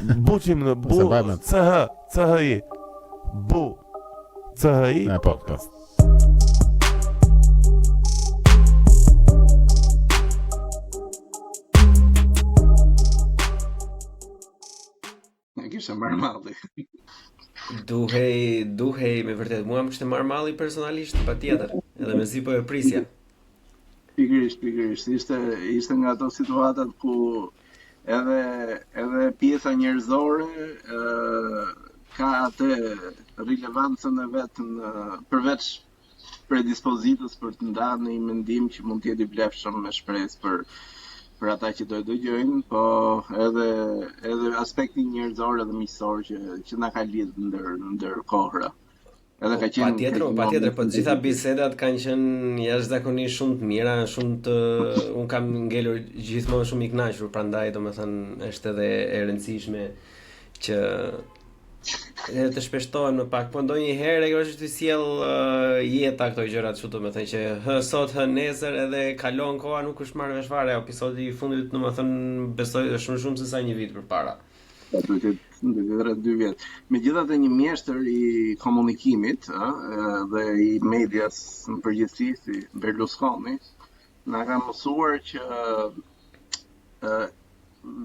Buçim në bu CHI. Bu CHI podcast. Ne kisha marrë malli. Duhej me vërtet. Mua më kishte marrë malli personalisht patjetër. Edhe mezi po e prisja. Pikërisht. Ishte nga ato situatat ku edhe pjesa njerëzore ka atë rilevancën e vet përveç predispozitës për të ndarë në një mendim që mund të jetë i vlefshëm me shpresë për ata që do të dëgjojnë, po edhe aspekti njerëzor edhe miqësor që na ka lidhur ndër kohëra. Edhe ka qenë patjetër, po të gjitha bisedat kanë qenë jashtëzakonisht shumë të mira, un kam ngelur gjithmonë shumë i kënaqur, prandaj domethënë është edhe e rëndësishme që të shpeshtohen më pak, po ndonjëherë ajo është të sjell jeta këto gjërat kështu, domethënë që sot nesër edhe kalon koha, nuk është marrë vesh fare, episodi i fundit domethënë besoj është shumë se sa një vit përpara. Rreth 2 vjet. Megjithatë një mjeshtër i komunikimit dhe i medias në përgjithësi, si Berlusconi, na ka mësuar që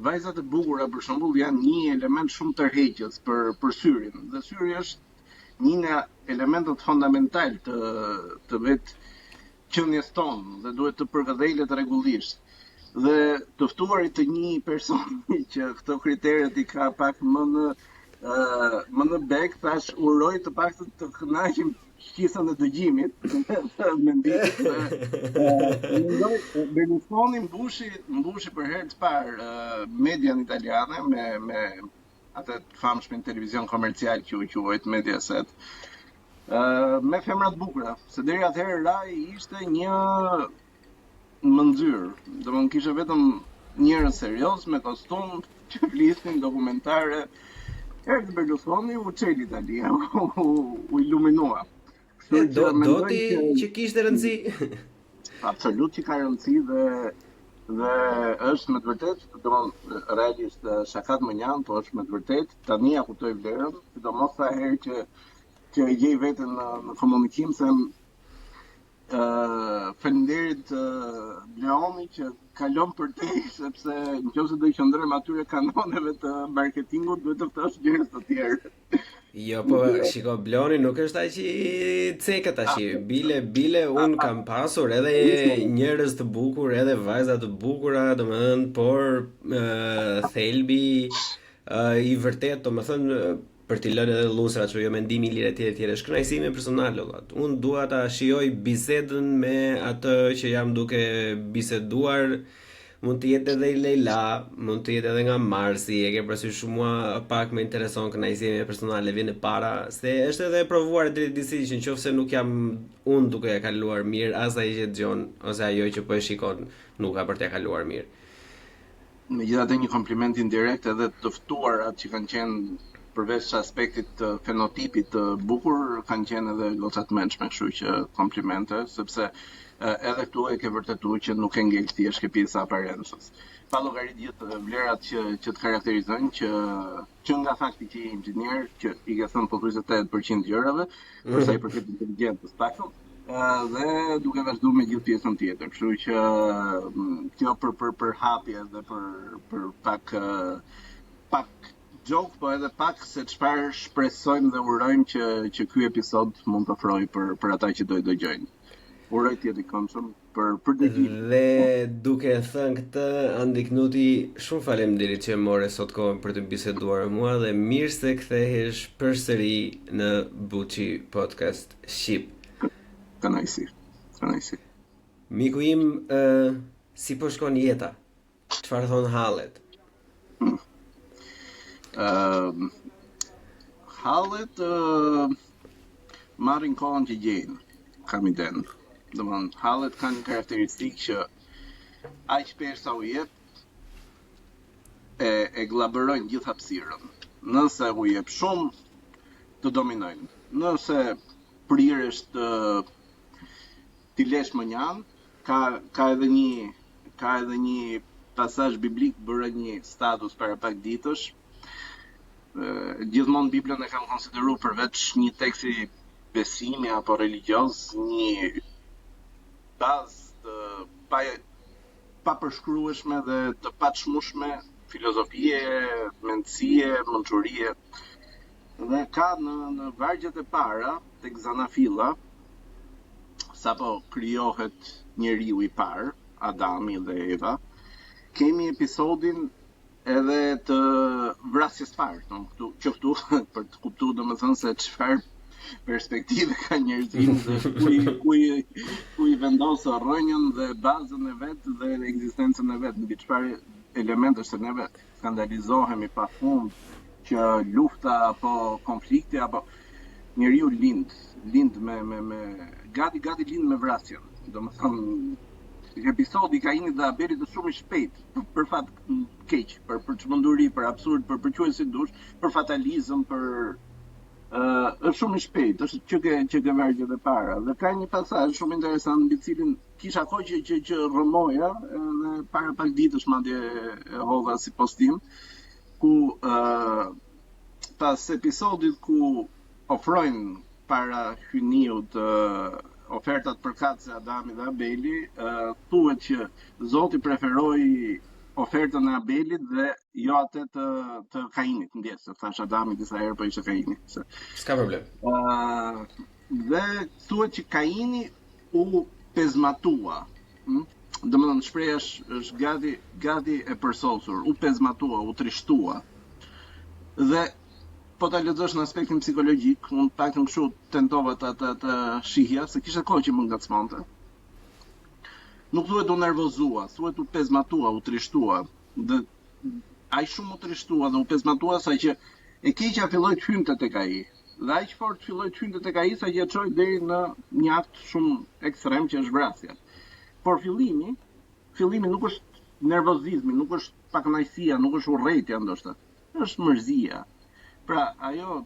vajzat e bukura për shembull janë një element shumë tërheqës për syrin. Dhe syri është një nga elementët fundamental të vetë qenies tonë dhe duhet të përkëdhelet rregullisht. Dhe të ftuarit të një personi që këto kriteret i ka pak më në bek, thash uroj të paktën të kënaqim shqisën e dëgjimit. Mendimit Berlusconi mbushi për herë të parë median italiane me atë famshmin televizion komercial që u quajt Mediaset. Me femra të bukura, se deri atëherë Rai ishte një mëndzyrë, domethënë kishte vetëm njerëz serioz me kostum që flisnin dokumentare. Erdhi Berlusconi u çel Italia, u iluminua. Do ti që kishte rëndësi? Absolut që ka rëndësi dhe është me të vërtetë, domethënë realisht shakat më njan, po është me të vërtetë, tani ja kuptoj vlerën, sidomos sa herë që e gjej veten në komunikim se faleminderit Bleoni që kalon për te, sepse nëse do i qëndrojmë atyre kanoneve të marketingut, duhet të ftosh njerëz të tjerë. Jo, po shiko, Bleoni nuk është aq i cekët tash. Bile un kam pasur edhe njerëz të bukur, edhe vajza të bukura, domethënë, por thelbi i vërtet, domethënë për t'i lënë edhe lusra që jo mendimi i lirë etj, është kënaqësimi personal valla. Unë dua ta shijoj bisedën me atë që jam duke biseduar, mund të jetë edhe Leila, mund të jetë edhe nga Marsi, e ke parasysh mua pak më intereson kënaqësimi personal vjen e para, se është edhe provuar drejtësi që nëse nuk jam unë duke e kaluar mirë, as ai që dëgjon ose ajo që po e shikon nuk ka për t'ia kaluar mirë. Megjithatë një kompliment indirekt edhe të ftuarat që kanë qenë përveç aspektit të fenotipit të bukur, kanë qenë edhe goca të mendshme, kështu që komplimente, sepse edhe këtu e ke vërtetuar që nuk e ngel thjesht pjesa e aparencës. Pa llogarit gjithë vlerat që të karakterizojnë që nga fakti që je inxhinier, që i ke thënë pothuajse 80% gjërave, për sa i përket inteligjencës paktën, dhe duke vazhduar me gjithë pjesën tjetër. Kështu që kjo për hapje dhe për pak gjok, po edhe pak se çfarë shpresojmë dhe urojmë që ky episod mund të ofrojë për ata që do të dëgjojnë. Uroj të jetë i këndshëm për dëgjimin. Dhe duke thënë këtë, Andi Knuti, shumë faleminderit që more sot kohën për të biseduar me mua dhe mirë se kthehesh përsëri në Buçi Podcast Shqip. Kënaqësi. Miku im, si po shkon jeta? Çfarë thon hallet? Hallet marrin kohën që gjejnë, kam iden. Domethënë, hallet kanë karakteristikë që aq shpesh sa u jep e glaberojnë gjithë hapësirën. Nëse u jep shumë, të dominojnë. Nëse prirësh t'i lesh më njan, ka edhe një pasazh biblik, bëra një status para pak ditësh, Gjithmonë Biblën e kam konsideruar përveç një teksti besimi apo religioz, një bazë të pa përshkrueshme dhe të paçmueshme filozofie, mendësie, mençurie. Dhe ka në vargjet e para tek Zanafilla, sapo krijohet njeriu i parë, Adami dhe Eva, kemi episodin edhe të vrasjes parë, këtu për të kuptuar domethënë se çfarë perspektive ka njerëzimi dhe ku i vendosë rrënjën dhe bazën e vet dhe ekzistencën e vet, mbi çfarë elementësh të ne vet. Skandalizohemi pafund që lufta apo konflikti apo njeriu lind me gati lind me vrasjen. Domethënë episodi i Kainit dhe Abelit është shumë i shpejt për fat keq, për çmenduri, për absurd, për quaj si dush, për fatalizëm, është shumë i shpejt, është që ke vargjet e para. Dhe ka një pasazh shumë interesant mbi cilin kisha kohë që rrëmoja, edhe para pak ditësh madje e hodha si postim, ku pas episodit ku ofrojnë para hyniut ofertat përkatëse Adami dhe Abeli, thuhet që Zoti preferoi ofertën e Abelit dhe jo atë të Kainit, ndjes, se thash Adami disa herë, po ishte Kaini. S'ka problem. Dhe thuhet që Kaini u pezmatua. Domethënë shpreha është gati e përsosur, u pezmatua, u trishtua. Dhe po ta lexosh në aspektin psikologjik, unë paktën kështu tentova të shihja, se kisha kohë që më ngacmonte. Nuk thuhet u nervozua, thuhet u pezmatua, u trishtua. Dhe ai shumë u trishtua dhe u pezmatua sa që e keqja filloi të hynte tek ai. Dhe aq fort filloi të hynte tek ai sa që e çoi deri në një akt shumë ekstrem që është vrasja. Por fillimi nuk është nervozizmi, nuk është pakënaqësia, nuk është urrëtia ndoshta. Është mërzia. Pra, ajo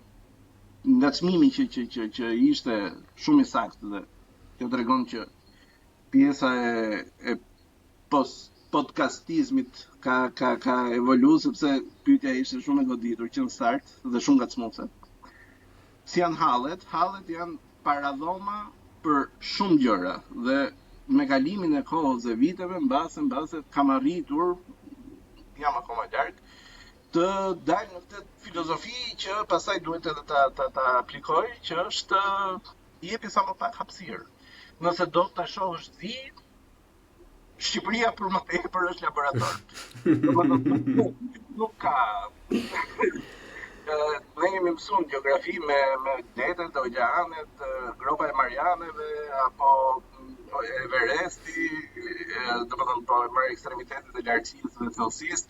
ngacmimi që ishte shumë i saktë dhe që tregon që pjesa e podcastizmit ka evolu, sepse pyetja ishte shumë e goditur që në start dhe shumë ngacmuese. Si janë hallet janë paradhoma për shumë gjëra dhe me kalimin e kohës e viteve mbase kam arritur, jam akoma larg, të dalë në këtë filozofi që pastaj duhet edhe ta aplikoj, që është jepi sa më pak hapësirë. Nëse do ta shohësh zi, Shqipëria për më tepër është laborator. Nuk ka. Ne jemi mësuar gjeografi me detet, oqeanet, gropa e Marianeve apo Everesti, domethënë po marr ekstremitetet e lartësisë dhe thellësisë.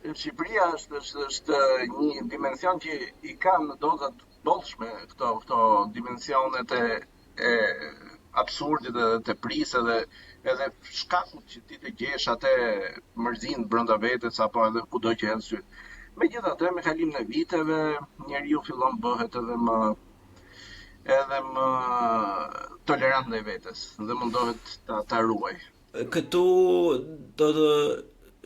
Shqipëria është një dimension që i ka në doza të bollshme këto dimensionet e absurdit dhe të prisë edhe shkakut që ti të gjesh atë mërzin brenda vetes apo edhe kudo që janë sy. Megjithatë, me kalimin e viteve, njeriu fillon bëhet edhe më tolerant ndaj vetes dhe mundohet ta ruaj. Këtu do të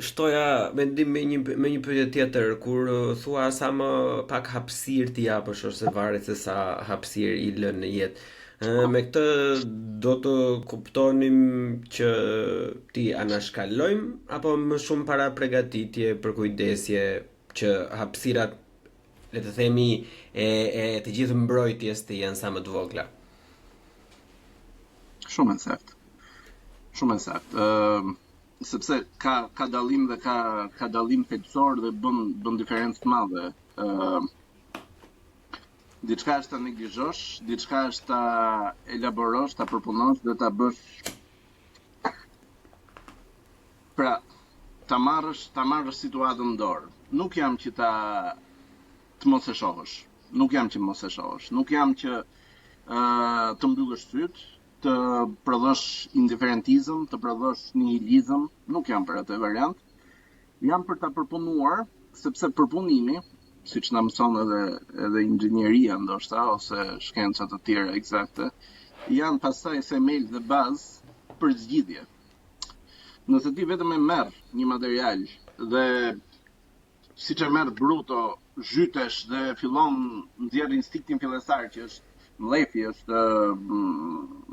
shtoja mendim me një pyetje tjetër, kur thua sa më pak hapësirë ti japësh ose varet se sa hapësirë i lën në jetë. Me këtë do të kuptonim që ti anashkalojmë apo më shumë para përgatitje për kujdesje që hapësirat, le të themi, e të gjithë mbrojtjes të jenë sa më të vogla. Shumë e saktë. Sepse ka dallim dhe ka dallim thelbësor dhe bën diferencë të madhe. Diçka është ta neglizhosh, diçka është ta elaborosh, ta përpunosh dhe ta bësh. Pra, ta marrësh situatën në dorë. Nuk jam që të mos e shohësh. Nuk jam që të mbyllësh syt, të prodhosh indiferentizëm, të prodhosh nihilizëm, nuk jam për atë variant. Jam për ta përpunuar, sepse përpunimi, siç na mëson edhe inxhinieria ndoshta ose shkencat të tjera eksakte, janë pastaj themel dhe bazë për zgjidhje. Nëse ti vetëm e merr një material dhe siç e merr bruto zhytesh dhe fillon nxjerr instinktin fillestar që është mlefi, është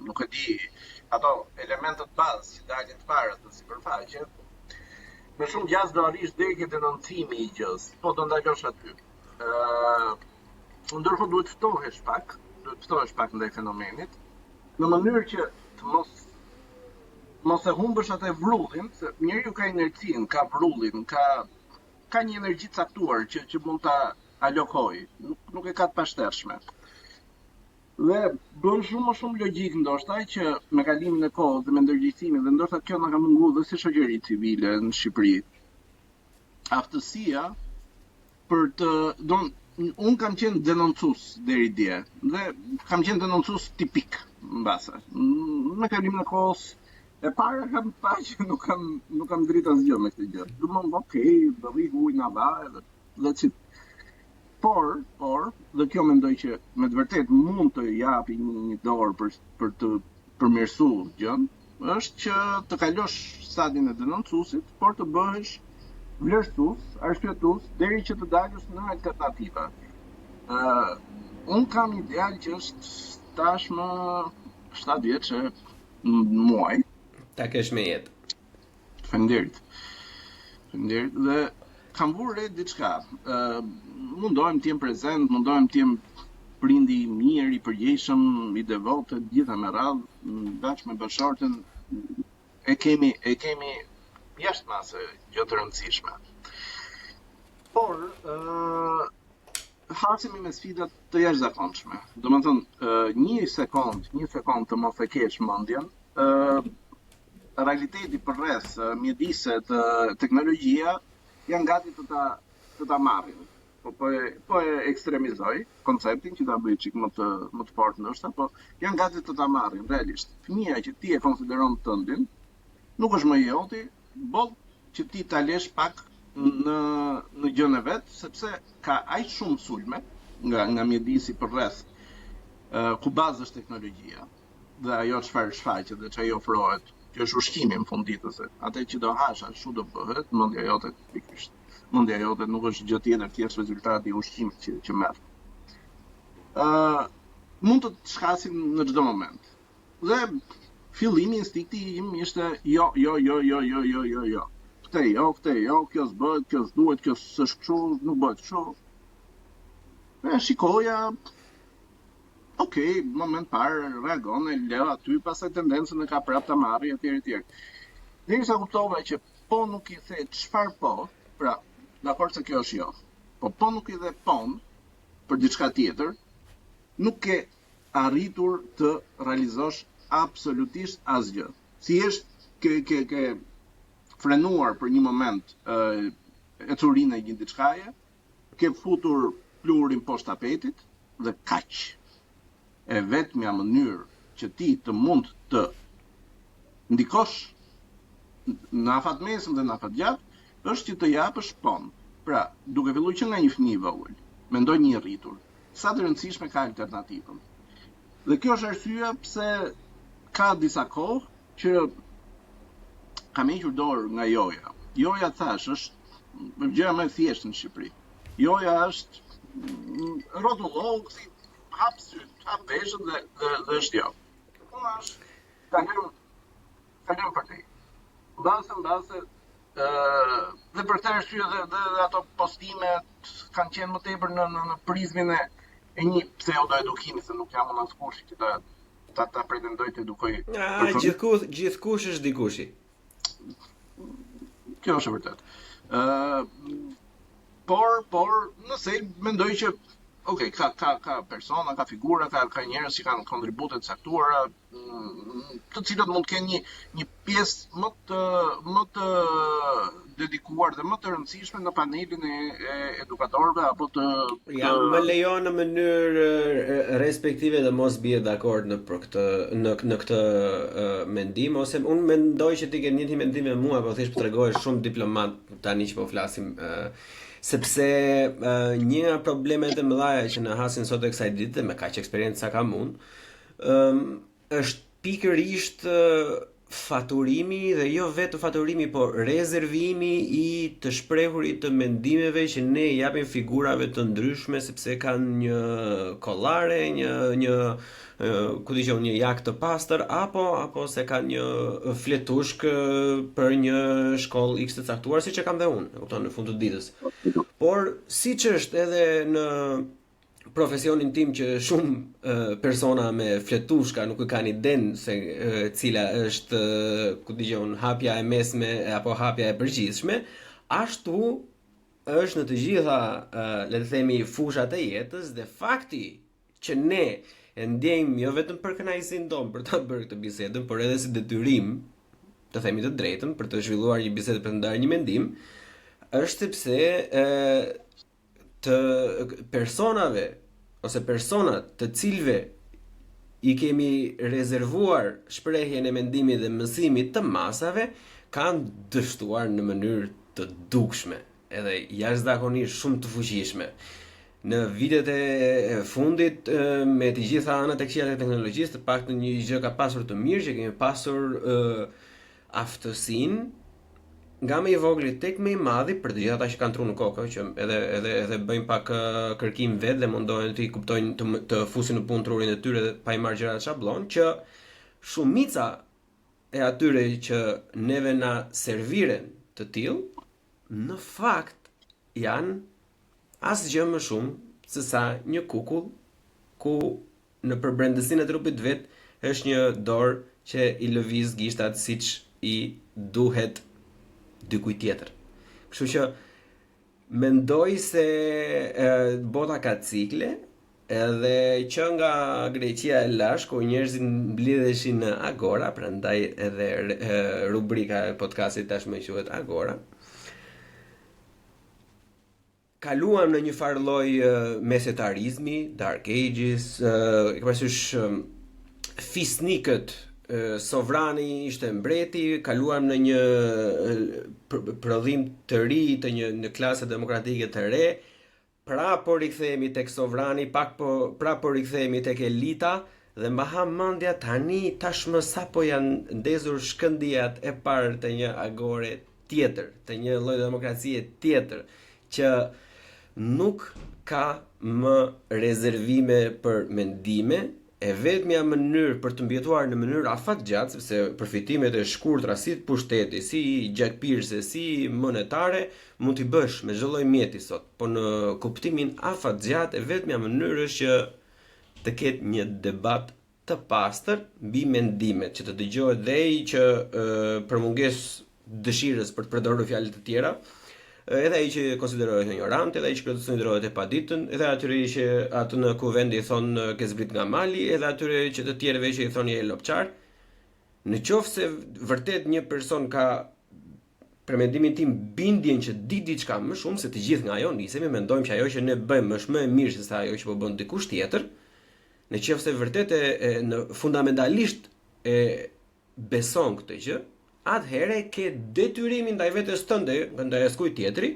nuk e di, ato elementët bazë që dalin të parë të sipërfaqe, me shumë gjas do arrish deri ke denoncimi i gjës, po do ndalosh aty. Ndërkohë duhet ftohesh pak ndaj fenomenit, në mënyrë që të mos e humbësh atë vrrullin, se njeriu ka inercinë, ka vrrullin, ka një energji të caktuar që mund ta alokojë, nuk e ka të pashtershme. Dhe bën shumë logjik ndoshta që me kalimin e kohës dhe me ndërgjegjësimin, dhe ndoshta kjo na ka munguar dhe si shoqëri civile në Shqipëri. Aftësia për unë kam qenë denoncues deri dje dhe kam qenë denoncues tipik mbase. Me kalimin e kohës e para kam pa që nuk kam dritë asgjë me këtë gjë. Domthon, okay, do vi ujë na va edhe that's it. Por, dhe kjo mendoj që me të vërtet mund të japi një dorë për të përmirësuar gjën, është që të kalosh stadin e denoncuesit, por të bëhesh vlerësues, arsyetues deri që të dalësh në alternativa. Unë kam ideal që është tashmë 7 vjeç muaj. Ta kesh me jetë. Faleminderit. Dhe kam vurë diçka. Mundohem të jem prezent, mundohem të jem prindi i mirë, i përgjegjshëm, i devotë, gjitha me radhë, bashkë me bashortën, e kemi jashtë mase gjë të rëndësishme. Por hasemi me sfida të jashtëzakonshme. Domethënë, një sekond të mos e kesh mendjen, realiteti përreth, mjediset, teknologjia janë gati të ta marrin. Po e ekstremizoj konceptin që ta bëj çik më të fortë ndoshta, po janë gati të ta marrin realisht. Fëmia që ti e konsideron tëndin nuk është më joti, boll që ti ta lesh pak në gjën e vet, sepse ka aq shumë sulme nga mjedisi përreth, ku bazë është teknologjia dhe ajo çfarë shfaqet dhe ç'ajo ofrohet, që është ushqimi në fund ditës. Atë që do hash, ashtu do bëhet, mendja jote pikërisht. Mendja jote nuk është gjë tjetër, thjesht rezultati i ushqimit që merr. Mund të shkasim në çdo moment. Dhe fillimi instinkti im ishte jo. Këtë jo, kjo s'bëhet, kjo s'duhet, kjo s'është kështu, nuk bëhet kështu. Dhe shikoja, okay, moment parë reagon, e leo aty, pastaj tendencën e ka prapë ta marrë etj. Derisa kuptova që po nuk i the çfarë po, pra, dakord se kjo është jo. Po nuk i dhe pon për diçka tjetër, nuk ke arritur të realizosh absolutisht asgjë. Thjesht ke frenuar për një moment e curinë e një diçkaje, ke futur pluhurin poshtë tapetit dhe kaq. E vetmja mënyrë që ti të mund të ndikosh në afat mesëm dhe në afat gjatë, është që të japësh pon. Pra, duke filluar që nga një fëmijë i vogël, mendoj një rritur, sa të rëndësishme ka alternativën. Dhe kjo është arsyeja pse ka disa kohë që kam hequr dorë nga joja. Joja thash është gjëja më e thjeshtë në Shqipëri. Joja është rrotullog, si hap syt, hap veshët dhe është jo. Unë është kalem për te. Mbase, dhe për këtë arsye dhe ato postimet kanë qenë më tepër në prizmin e një pseudo-edukimi, se nuk jam unë askush që ta pretendoj të edukoj. Gjithkush është dikushi. Kjo është e vërtet. Por nëse mendoj që okay, ka persona, ka figura, ka njerëz që kanë kontribute të caktuara, të cilët mund të kenë një pjesë më të dedikuar dhe më të rëndësishme në panelin e edukatorëve apo të më lejon në mënyrë respektive dhe mos bie dakord në këtë mendim, ose unë mendoj që ti ke njëjtin mendim me mua, po thjesht po tregohesh shumë diplomat tani që po flasim. Sepse një problemet e mëdha që na hasin sot e kësaj dite me kaq eksperiencë sa kam unë, është pikërisht faturimi dhe jo vetë faturimi, por rezervimi i të shprehurit të mendimeve që ne japim figurave të ndryshme sepse kanë një kollare, një ku dijon një jak të pastër apo se kanë një fletushk për një shkollë X të caktuar, siç e kam dhe unë, e kupton, në fund të ditës. Por siç është edhe në profesionin tim që shumë persona me fletushka nuk e kanë iden se cila është ku dijon hapja e mesme apo hapja e përgjithshme, ashtu është në të gjitha le të themi fushat e jetës dhe fakti që ne e ndjejmë jo vetëm për kënaqësinë tonë për ta bërë këtë bisedën, por edhe si detyrim, të themi të drejtën, për të zhvilluar një bisedë për të ndarë një mendim, është sepse të personave ose personat të cilëve i kemi rezervuar shprehjen e mendimit dhe mësimit të masave kanë dështuar në mënyrë të dukshme, edhe jashtëzakonisht shumë të fuqishme. Në vitet e fundit me të gjitha anët e këqija të teknologjisë, të paktën një gjë ka pasur të mirë që kemi pasur aftësinë nga më i vogël tek më i madhi për të gjithë ata që kanë tru në kokë, që edhe bëjnë pak kërkim vetë dhe mundohen të i kuptojnë të fusin në punë trurin e tyre dhe pa i marrë gjëra shabllon, që shumica e atyre që neve na serviren të tillë, në fakt janë asgjë më shumë se sa një kukull ku në përbrendësinë e trupit vet është një dorë që i lëviz gishtat siç i duhet dikujt tjetër. Kështu që mendoj se bota ka cikle, edhe që nga Greqia e lash, ku njerëzit mblidheshin në Agora, prandaj edhe rubrika e podcastit tashmë quhet Agora. Kaluam në një farë lloj mesetarizmi, Dark Ages, e parasysh fisnikët, sovrani ishte mbreti, kaluam në një prodhim të ri të një klase demokratike të re, po rikthehemi tek sovrani, po rikthehemi tek elita dhe mba hamendja tashmë sapo janë ndezur shkëndijat e parë të një agore tjetër, të një lloj demokracie tjetër që nuk ka më rezervime për mendime. E vetmja mënyrë për të mbjetuar në mënyrë afatgjatë, sepse përfitimet e shkurtra si pushteti, si gjakpirëse, si monetare, mund t'i bësh me çdo lloj mjeti sot, por në kuptimin afatgjatë e vetmja mënyrë është që të ketë një debat të pastër mbi mendimet, që të dëgjohet dhe ai që për mungesë dëshirës për të përdorur fjalë të tjera, edhe ai që konsiderohet ignorant, edhe ai që konsiderohet e paditën, edhe atyre që atë në kuvendi i thonë ke zbrit nga mali, edhe atyre që të tjerëve që i thonë je lopçar. Në qoftë se vërtet një person ka për mendimin tim bindjen që di diçka më shumë se të gjithë nga ajo nisemi, mendojmë që ajo që ne bëjmë është më e mirë se sa ajo që po bën dikush tjetër. Në qoftë se vërtet në fundamentalisht e beson këtë gjë, atëherë ke detyrimin ndaj vetes tënde, ndaj askujt tjetri,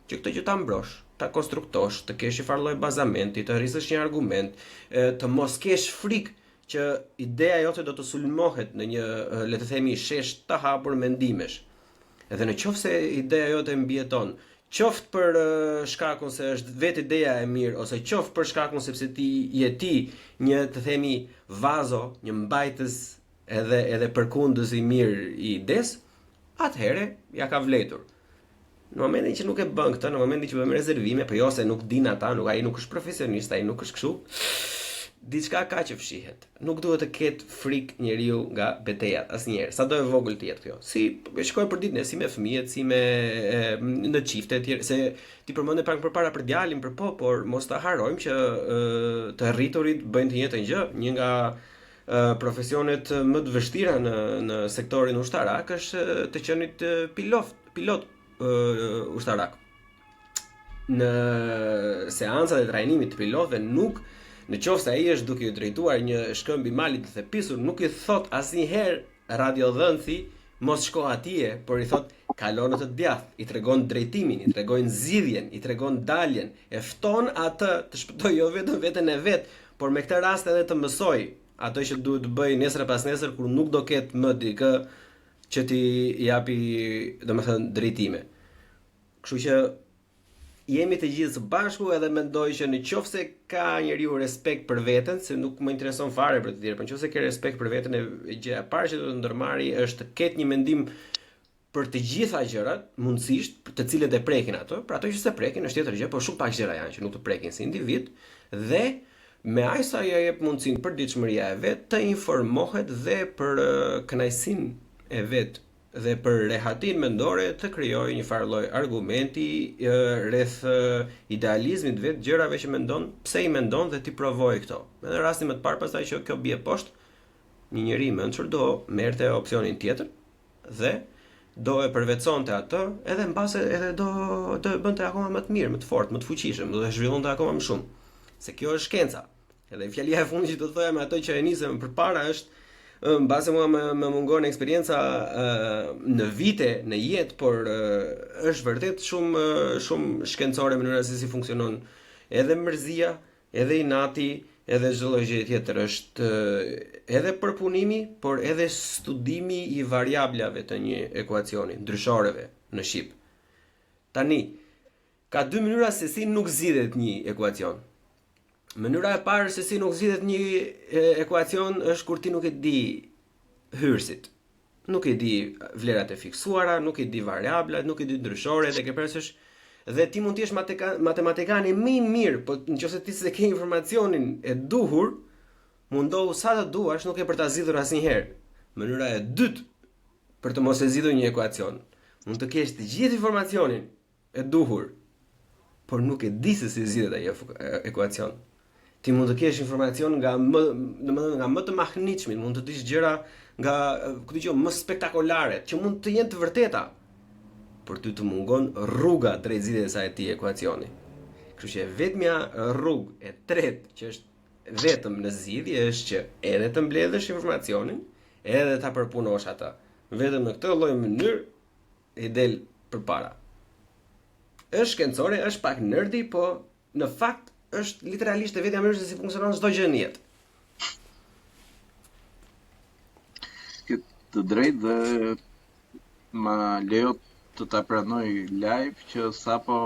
që këtë gjë ta mbrosh, ta konstruktosh, të kesh një farë lloj bazamenti, të rrisësh një argument, të mos kesh frikë që ideja jote do të sulmohet në një, le të themi, shesh të hapur mendimesh. Edhe në qoftë se ideja jote mbijeton, qoftë për shkakun se është vetë ideja e mirë, ose qoftë për shkakun sepse ti je një, të themi, vazo, një mbajtës edhe përkundës i mirë i ides, atëherë ja ka vletur. Në momentin që nuk e bën këtë, në momentin që bën rezervime, po jo se nuk din ata, ai nuk është profesionist, ai nuk është kështu, diçka ka që fshihet. Nuk duhet të ketë frikë njeriu nga betejat asnjëherë, sado e vogël të jetë kjo. Si shkoj për ditën, si me fëmijët, si me në çifte të tjerë, se ti përmendë pak përpara për djalin, për por mos ta harrojmë që të rriturit bëjnë të njëjtën gjë. Një nga profesionet më të vështira në sektorin ushtarak është të qenit pilot ushtarak. Në seancat e trajnimit të pilotëve nuk, në qoftë se ai është duke u drejtuar një shkëmb i malit të thepisur, nuk i thot asnjëherë radiodhënësi mos shko atje, por i thot kalo në të djathtë, i tregon drejtimin, i tregon zgjidhjen, i tregon daljen, e fton atë të shpëtojë jo vetëm veten e vet, por me këtë rast edhe të mësoj ato që duhet të bëj nesër pas nesër kur nuk do ketë më dikë që ti japi, domethënë, drejtime. Kështu që jemi të gjithë së bashku edhe mendoj që në qoftë se ka njeriu respekt për veten, se nuk më intereson fare për të tjerë, por nëse ke respekt për veten, e gjëja e parë që do të ndërmarrë është të ketë një mendim për të gjitha gjërat, mundësisht, për të cilët e prekin ato, për ato që se prekin është tjetër gjë, por shumë pak gjëra janë që nuk të prekin si individ, dhe me aq sa ajo jep mundësinë për ditëshmëria e vet të informohet dhe për kënaqësinë e vet dhe për rehatin mendore të krijojë një farë lloj argumenti rreth idealizmit vet, gjërave që mendon, pse i mendon dhe ti provoj këto. Në rastin më të parë pastaj që kjo bie poshtë, një njeri i mençur do merrte opsionin tjetër dhe do e përveconte atë, edhe mbase edhe do e bënte akoma më të mirë, më të fortë, më të fuqishëm, do e zhvillonte akoma më shumë. Se kjo është shkenca. Edhe fjalia e fundit që do të thoja me ato që e nisëm përpara është, mbase mua më mungon eksperienca në vite, në jetë, por është vërtet shumë shkencore mënyra se si funksionon edhe mërzia, edhe inati, edhe çdo lloj gjë tjetër. Është edhe përpunimi, por edhe studimi i variablave të një ekuacioni, ndryshoreve në shqip. Tani, ka dy mënyra se si nuk zgjidhet një ekuacion. Mënyra e parë se si nuk zgjidhet një ekuacion është kur ti nuk e di hyrësit. Nuk e di vlerat e fiksuara, nuk e di variablat, nuk e di ndryshoret, e ke parasysh dhe ti mund të jesh matematikani më i mirë, por nëse ti s'e ke informacionin e duhur, mundohu sa të duash, nuk e për ta zgjidhur asnjëherë. Mënyra e dytë për të mos e zgjidhur një ekuacion, mund të kesh të gjithë informacionin e duhur, por nuk e di se si zgjidhet ai ekuacion. Ti mund të kesh informacion nga më të mahnitshmit, mund të dish gjëra nga më spektakolare, që mund të jenë të vërteta, por ty të mungon rruga drejt zgjidhjes së atij ekuacioni. Kështu që vetmja rrugë e tretë që është vetëm në zgjidhje është që edhe të mbledhësh informacionin, edhe ta përpunosh atë. Vetëm në këtë lloj mënyrë i del përpara. Është shkencore, është pak nerdi, po në fakt është literalisht e vetja mënyrë se si funksionon çdo gjë në jetë. Të drejtë dhe më lejo të ta pranoj live që sapo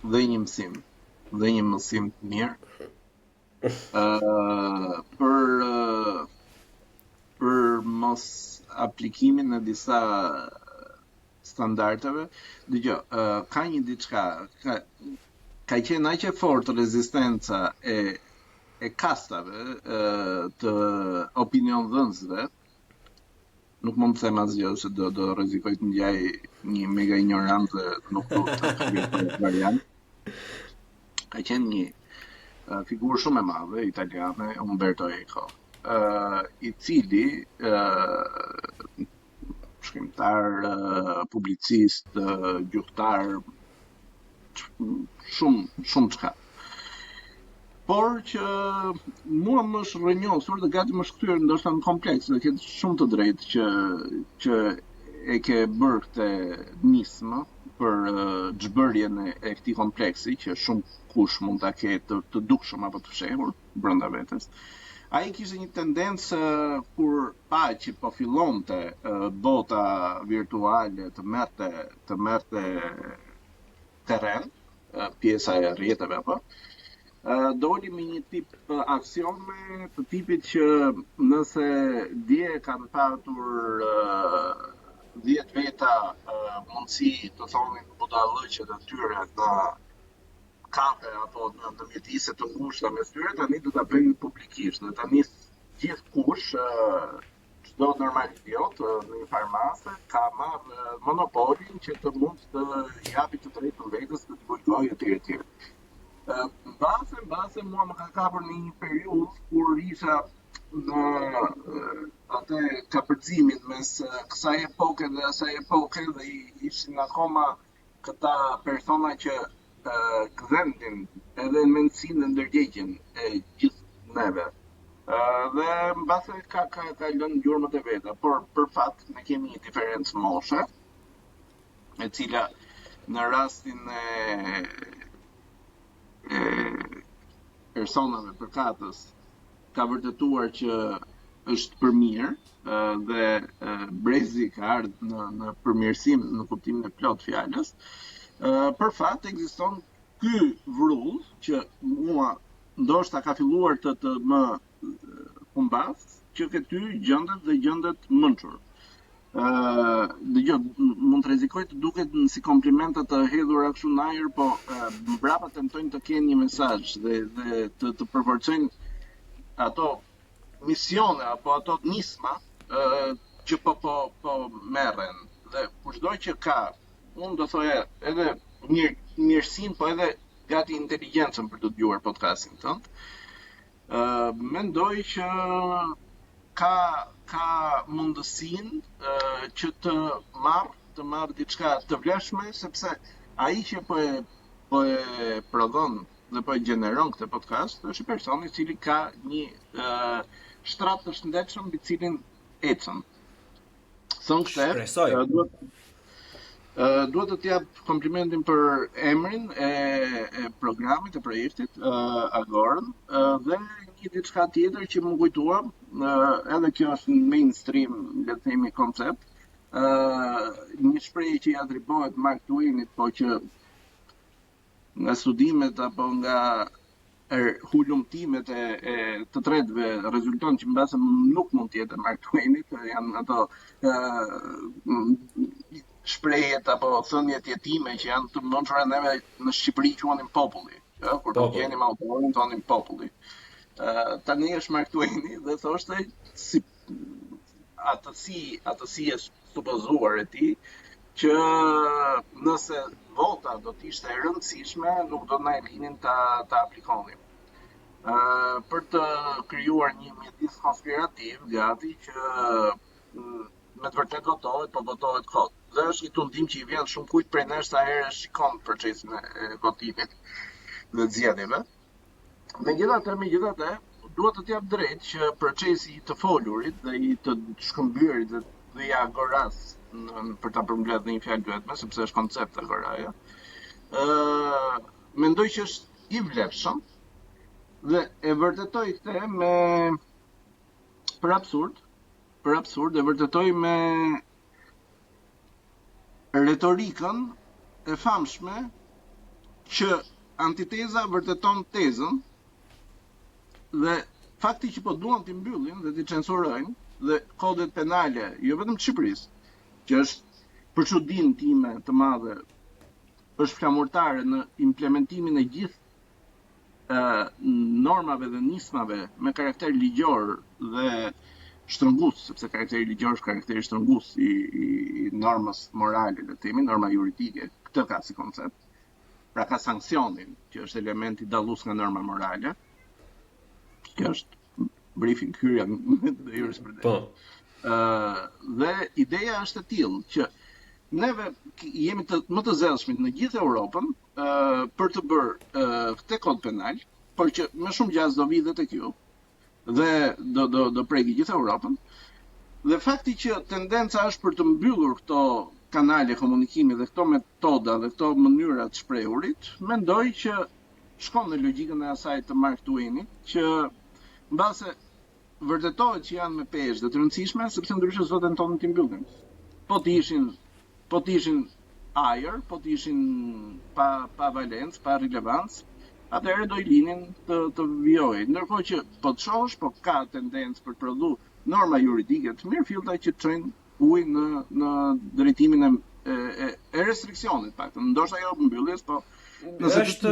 dhe një mësim të mirë për mos aplikimin e disa standardeve. Dëgjoj, ka një diçka, ka qenë aq e fortë rezistenca e kastave të opinion dhënësve. Nuk mund të them asgjë se do rrezikoj të ngjaj një mega ignorant dhe nuk do të shkruaj variant. Ka qenë një figurë shumë e madhe italiane, Umberto Eco, i cili shkrimtar, publicist, gjuhëtar, shumë çka. Por që mua më është rrënjosur dhe gati më shkthyer ndoshta në kompleks, dhe ke shumë të drejtë që e ke bërë këtë nismë për çbërjen e këtij kompleksi që shumë kush mund ta ketë të dukshëm apo të fshehur brenda vetes. Ai kishte një tendencë kur pa që po fillonte bota virtuale të merrte terren, pjesa e rrjeteve apo doli me një tip aksiome të tipit që nëse dje kanë patur 10 veta mundësi të thonin budallëqet e tyre në kafe apo në mjedise të ngushta mes tyre, tani do ta bëjnë publikisht. Dhe tani gjithkush, çdo normal idiot në një farmase ka marrë monopolin që të mund të japi të drejtën vetes të divulgojë etj. Mbase mua më ka kapur në një periudhë kur isha në atë kapërcimin mes kësaj epoke dhe asaj epoke dhe ishin akoma këta persona që gdhendin edhe në mendsinë dhe ndërgjegjjen e gjithë neve. Dhe mbase ka lënë gjurmët e veta, por për fat ne kemi një diferencë moshe, e cila në rastin e personave përkatës ka vërtetuar që është për mirë dhe brezi ka ardhur në përmirësim në kuptimin e plot fjalës. Për fat ekziston ky vrull që mua ndoshta ka filluar të më humbas që ke ty gjendet mençur. Dëgjoj, mund të rrezikoj të duket si komplimenta të hedhura kështu në ajër, po mbrapa tentojnë të kenë një mesazh dhe të përforcojnë ato misione apo ato nisma që po merren. Dhe kushdo që ka, unë do thoya edhe mirësinë, po edhe gati inteligjencën për të dëgjuar podcastin tënd. Mendoj që ka mundësinë që të marr diçka të vlefshme, sepse ai që po e prodhon dhe po e gjeneron këtë podcast është një person i cili ka një shtrat të shëndetshëm mbi cilin ecën. Son këtë, duhet të t'jap komplimentin për emrin e programit, e projektit, Agorën, dhe një diçka tjetër që më kujtua, edhe kjo është në mainstream, le të themi, koncept, një shprehje që i atribuohet Mark Twainit, po që nga studimet apo nga hulumtimet e të tretëve rezulton që mbase nuk mund të jetë Mark Twainit, janë ato shprehjet apo thënjet jetime që janë të mençura neve në Shqipëri quhenin populli, kur do gjenim autorin thonin populli. Tani është Mark Twaini dhe thoshte si atësi e supozuar e tij që nëse vota do të ishte e rëndësishme, nuk do na e linin ta aplikonim. Për të krijuar një mjedis konspirativ gati që me të vërtet votohet, po votohet kot. Dhe është një tundim që i vjen shumë kujt prej nesh sa herë shikon procesin e votimit dhe zgjedhjeve. Megjithatë, duhet të t'jap drejt që procesi i të folurit dhe i të shkëmbyerit dhe i agoras për ta përmbledhur në një fjalë vetme, sepse është koncept agoraja. Mendoj që është i vlefshëm dhe e vërtetoj këtë për absurd e vërtetoj me retorikën e famshme që antiteza vërteton tezën dhe fakti që po duan t'i mbyllin dhe t'i censurojnë dhe kodet penale, jo vetëm të Shqipërisë, që është për çudinë time të madhe, është flamurtare në implementimin e gjithë normave dhe nismave me karakter ligjor dhe shtrëngues, sepse karakteri ligjor është karakteri shtrëngues i normës morale, le të themi, norma juridike, këtë ka si koncept. Pra ka sankcionin, që është elementi dallues nga norma morale. Kjo është briefing hyrja në jurisprudencë. Dhe ideja është e tillë që neve jemi më të zellshmit në gjithë Europën për të bërë këtë kod penal, por që më shumë gjas do vi dhe tek ju dhe do preki gjithë Europën. Dhe fakti që tendenca është për të mbyllur këto kanale komunikimi dhe këto metoda dhe këto mënyra të shprehurit, mendoj që shkon në logjikën e asaj të Mark Twainit, që mbase vërtetohet që janë me peshë dhe të rëndësishme, sepse ndryshe s'do tentonin t'i mbyllin. Po të ishin ajër, po të ishin pa valencë, pa rilevancë, atëherë do i linin të vijojë. Ndërkohë që po të shohësh, po ka tendencë për të prodhuar norma juridike të mirë fillta që çojnë ujë në drejtimin e restriksionit, pak. Ndoshta ajo mbylljes, po është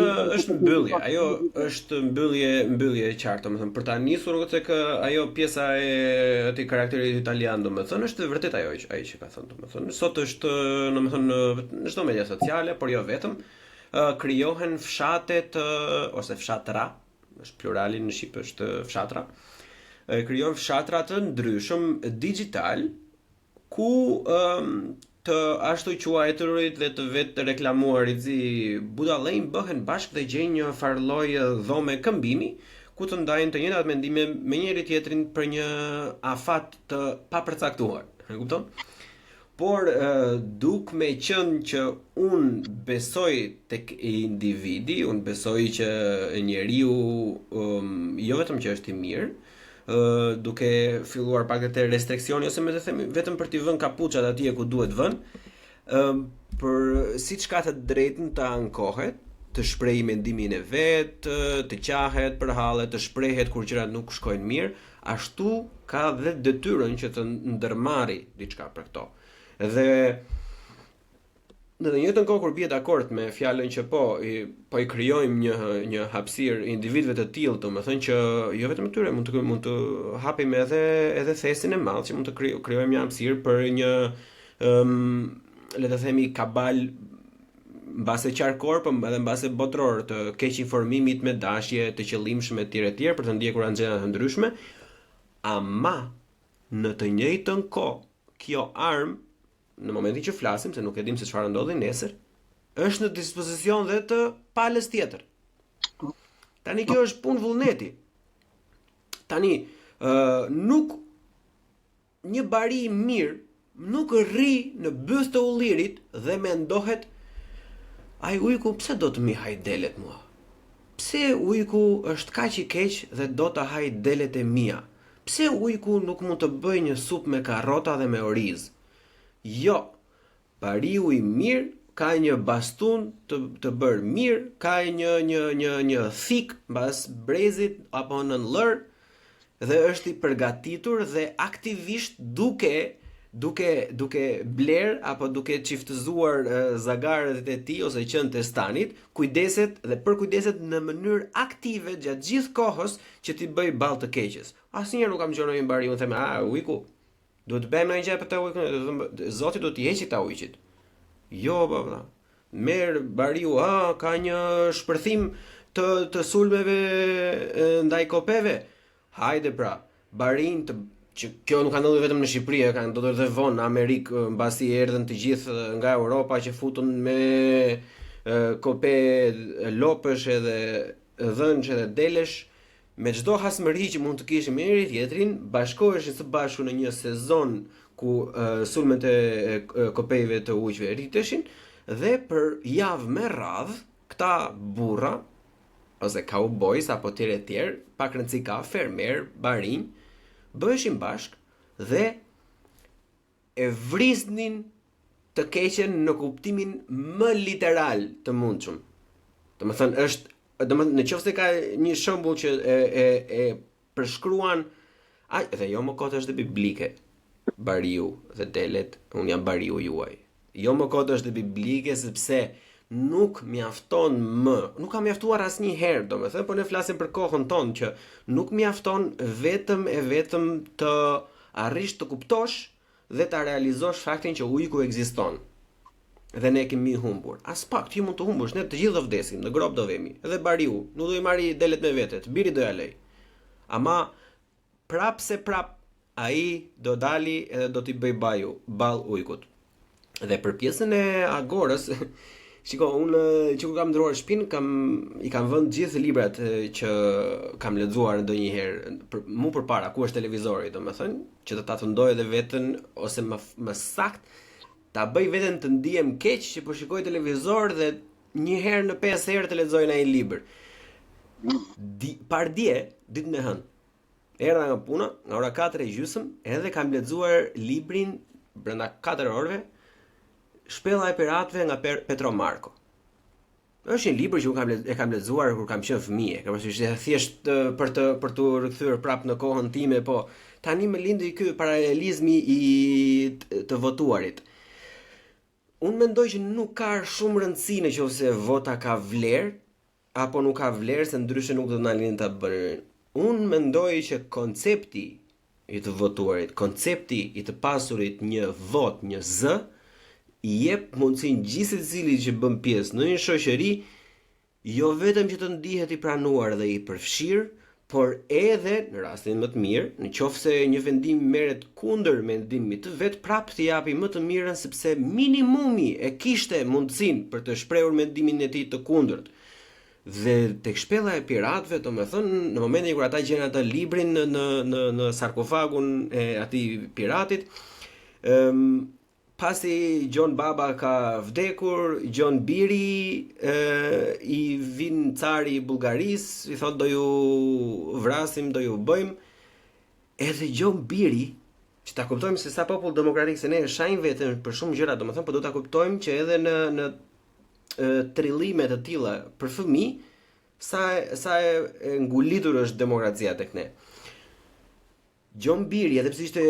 mbyllje. Ajo është mbyllje e qartë, domethënë për ta nisur tek ajo pjesa e atij karakterit italian, domethënë është vërtet ajo që ka thënë, domethënë sot është domethënë në çdo media sociale, por jo vetëm, krijohen fshatet ose fshatra, është plurali në shqip është fshatra. Krijon fshatra të ndryshëm digital ku të ashtu quajturit dhe të vetë reklamuarit si budallënj bëhen bashkë dhe gjejnë një farllojë dhome këmbimi ku të ndajnë të njëjtat mendime me njëri tjetrin për një afat të papërcaktuar. E kupton? por duk me qenë që unë besoj tek individi, unë besoj që njeriu jo vetëm që është i mirë, duke filluar pak të restriksioni ose me të themi vetëm për t'i vënë kapuçat atje ku duhet vënë, për siç ka të drejtën të ankohet, të shprehë mendimin e vet, të qahet për halle, të shprehet kur gjërat nuk shkojnë mirë, ashtu ka dhe detyrën që të ndërmarrë diçka për këto. Dhe në të njëjtën kohë kur bie dakord me fjalën që po i krijojmë një hapësirë individëve të tillë, domethënë që jo vetëm tyre mund të hapim edhe thesin e madh që mund të krijojmë një hapësirë për një le të themi kabal mbase qarkor, por edhe mbase botror të keq informimit me dashje të qëllimshme etj për të ndjekur anxhena të ndryshme, ama në të njëjtën kohë kjo armë në momentin që flasim, se nuk e dim se çfarë ndodhi nesër, është në dispozicion dhe të palës tjetër. Tani kjo është punë vullneti. Tani nuk një bari i mirë nuk rri në byth të ullirit dhe mendohet ai ujku pse do të mi haj delet mua? Pse ujku është kaq i keq dhe do të haj delet e mia? Pse ujku nuk mund të bëj një supë me karrota dhe me oriz? Jo, bariu i mirë ka një bastun të bërë mirë, ka një thik mbas brezit apo në lër dhe është i përgatitur dhe aktivisht duke bler apo duke çiftëzuar zagaret e tij ose qenë të stanit, kujdeset në mënyrë aktive gjatë gjithë kohës që t'i bëj ballë të keqes. Asnjëherë nuk kam gjonë një bariu dhe them, ujku, duhet të bëjmë ndonjë gjë për të ujkun, Zoti do t'i heqë ta ujqit. Jo, baba. Merr bariu, ka një shpërthim të sulmeve ndaj kopeve. Hajde pra, barin që kjo nuk ka ndodhur vetëm në Shqipëri, ka ndodhur edhe vonë në Amerikë, mbasi erdhën të gjithë nga Europa që futën me kope lopësh edhe dhënç edhe delesh, me çdo hasmëri që mund të kishim me njëri tjetrin, bashkoheshin së bashku në një sezon ku sulmet e kopejve të ujqve rriteshin, dhe për javë me radhë këta burra ose cowboys apo tjerë, pak rëndësi ka fermer, barinj, bëheshin bashk dhe e vrisnin të keqen në kuptimin më literal të mundshëm. Domethënë në qoftë se ka një shembull që e përshkruan, dhe jo më kot është biblike. Bariu dhe delet, unë jam bariu juaj. Jo më kot është biblike sepse nuk mjafton nuk ka mjaftuar asnjëherë, domethënë, po ne flasim për kohën tonë që nuk mjafton vetëm të arrish të kuptosh dhe ta realizosh faktin që ujku ekziston. Dhe ne kemi humbur. As pak, ti mund të humbush, ne të gjithë do vdesim, në grop do vemi. Edhe bariu, nuk do i marri delet me vete, biri do ja lej. Ama prap ai do dali edhe do t'i bëj ball ujkut. Dhe për pjesën e agorës, shiko, unë që kur kam ndruar shtëpinë, i kam vënë gjithë librat që kam lexuar ndonjëherë, mu përpara ku është televizori, domethënë, që ta fundoj edhe veten ose më saktë ta bëj veten të ndihem keq që po shikoj televizor dhe një herë në 5 herë të lexoj një libër. Pardje, ditën e hënë, erdha nga puna, nga ora 4:30, edhe kam lexuar librin brenda 4 orëve, Shpella e piratëve nga Petro Marko. Është një libër që e kam lexuar kur kam qenë fëmijë, ka pasur thjesht për të rikthyer prapë në kohën time, po tani më lindi ky paralelizmi të votuarit. Unë mendoj që nuk ka shumë rëndësi nëse vota ka vlerë apo nuk ka vlerë, se ndryshe nuk do të na lindin ta bënin. Unë mendoj që koncepti i të votuarit, koncepti i të pasurit një vot, një zë, i jep mundësinë gjithë secili që bën pjesë në një shoqëri, jo vetëm që të ndihet i pranuar dhe i përfshirë, por edhe në rastin më të mirë, në qoftë se një vendim merret kundër mendimit të vet, prapë t'i japi më të mirën, sepse minimumi e kishte mundësinë për të shprehur mendimin e tij të kundërt. Dhe tek Shpella e piratëve, domethënë, në momentin kur ata gjen atë librin në sarkofagun e atij piratit, pasi Gjon Baba ka vdekur, Gjon Biri i vin cari i Bullgarisë, i thot do ju vrasim, do ju bëjmë. Edhe Gjon Biri, që ta kuptojmë se sa popull demokratik se ne shajmë veten për shumë gjëra, domethënë po do ta kuptojmë që edhe në trillime të tilla për fëmijë sa e ngulitur është demokracia tek ne. Gjon Biri, edhe pse ishte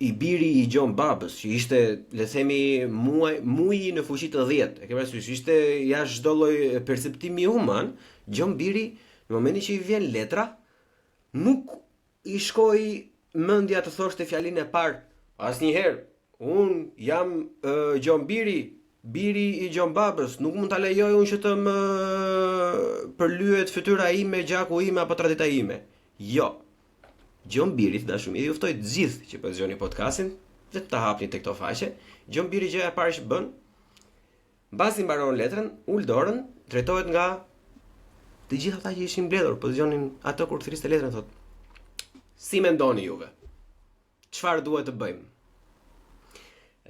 i biri i Gjon Babës, që ishte, le themi, muji në fuqi të 10. E ke parasysh, ishte jashtë çdo lloj perceptimi human. Gjon Biri, në momentin që i vjen letra, nuk i shkoi mendja të thoshte fjalinë e parë, asnjëherë. Un jam Gjon Biri, biri i Gjon Babës, nuk mund ta lejoj unë që të më përlyhet fytyra ime, gjaku im apo tradita ime. Jo. Gjon Biri, dashumi, ju ftoj të gjithë që po dëgjoni podcastin, dhe ta hapni tek këto faqe. Gjon Biri gjëja e parë që bën, mbasi mbaron letrën, ul dorën, drejtohet nga të gjithë ata që ishin mbledhur, po dëgjonin atë kur thirriste letrën, thotë: "Si mendoni juve? Çfarë duhet të bëjmë?"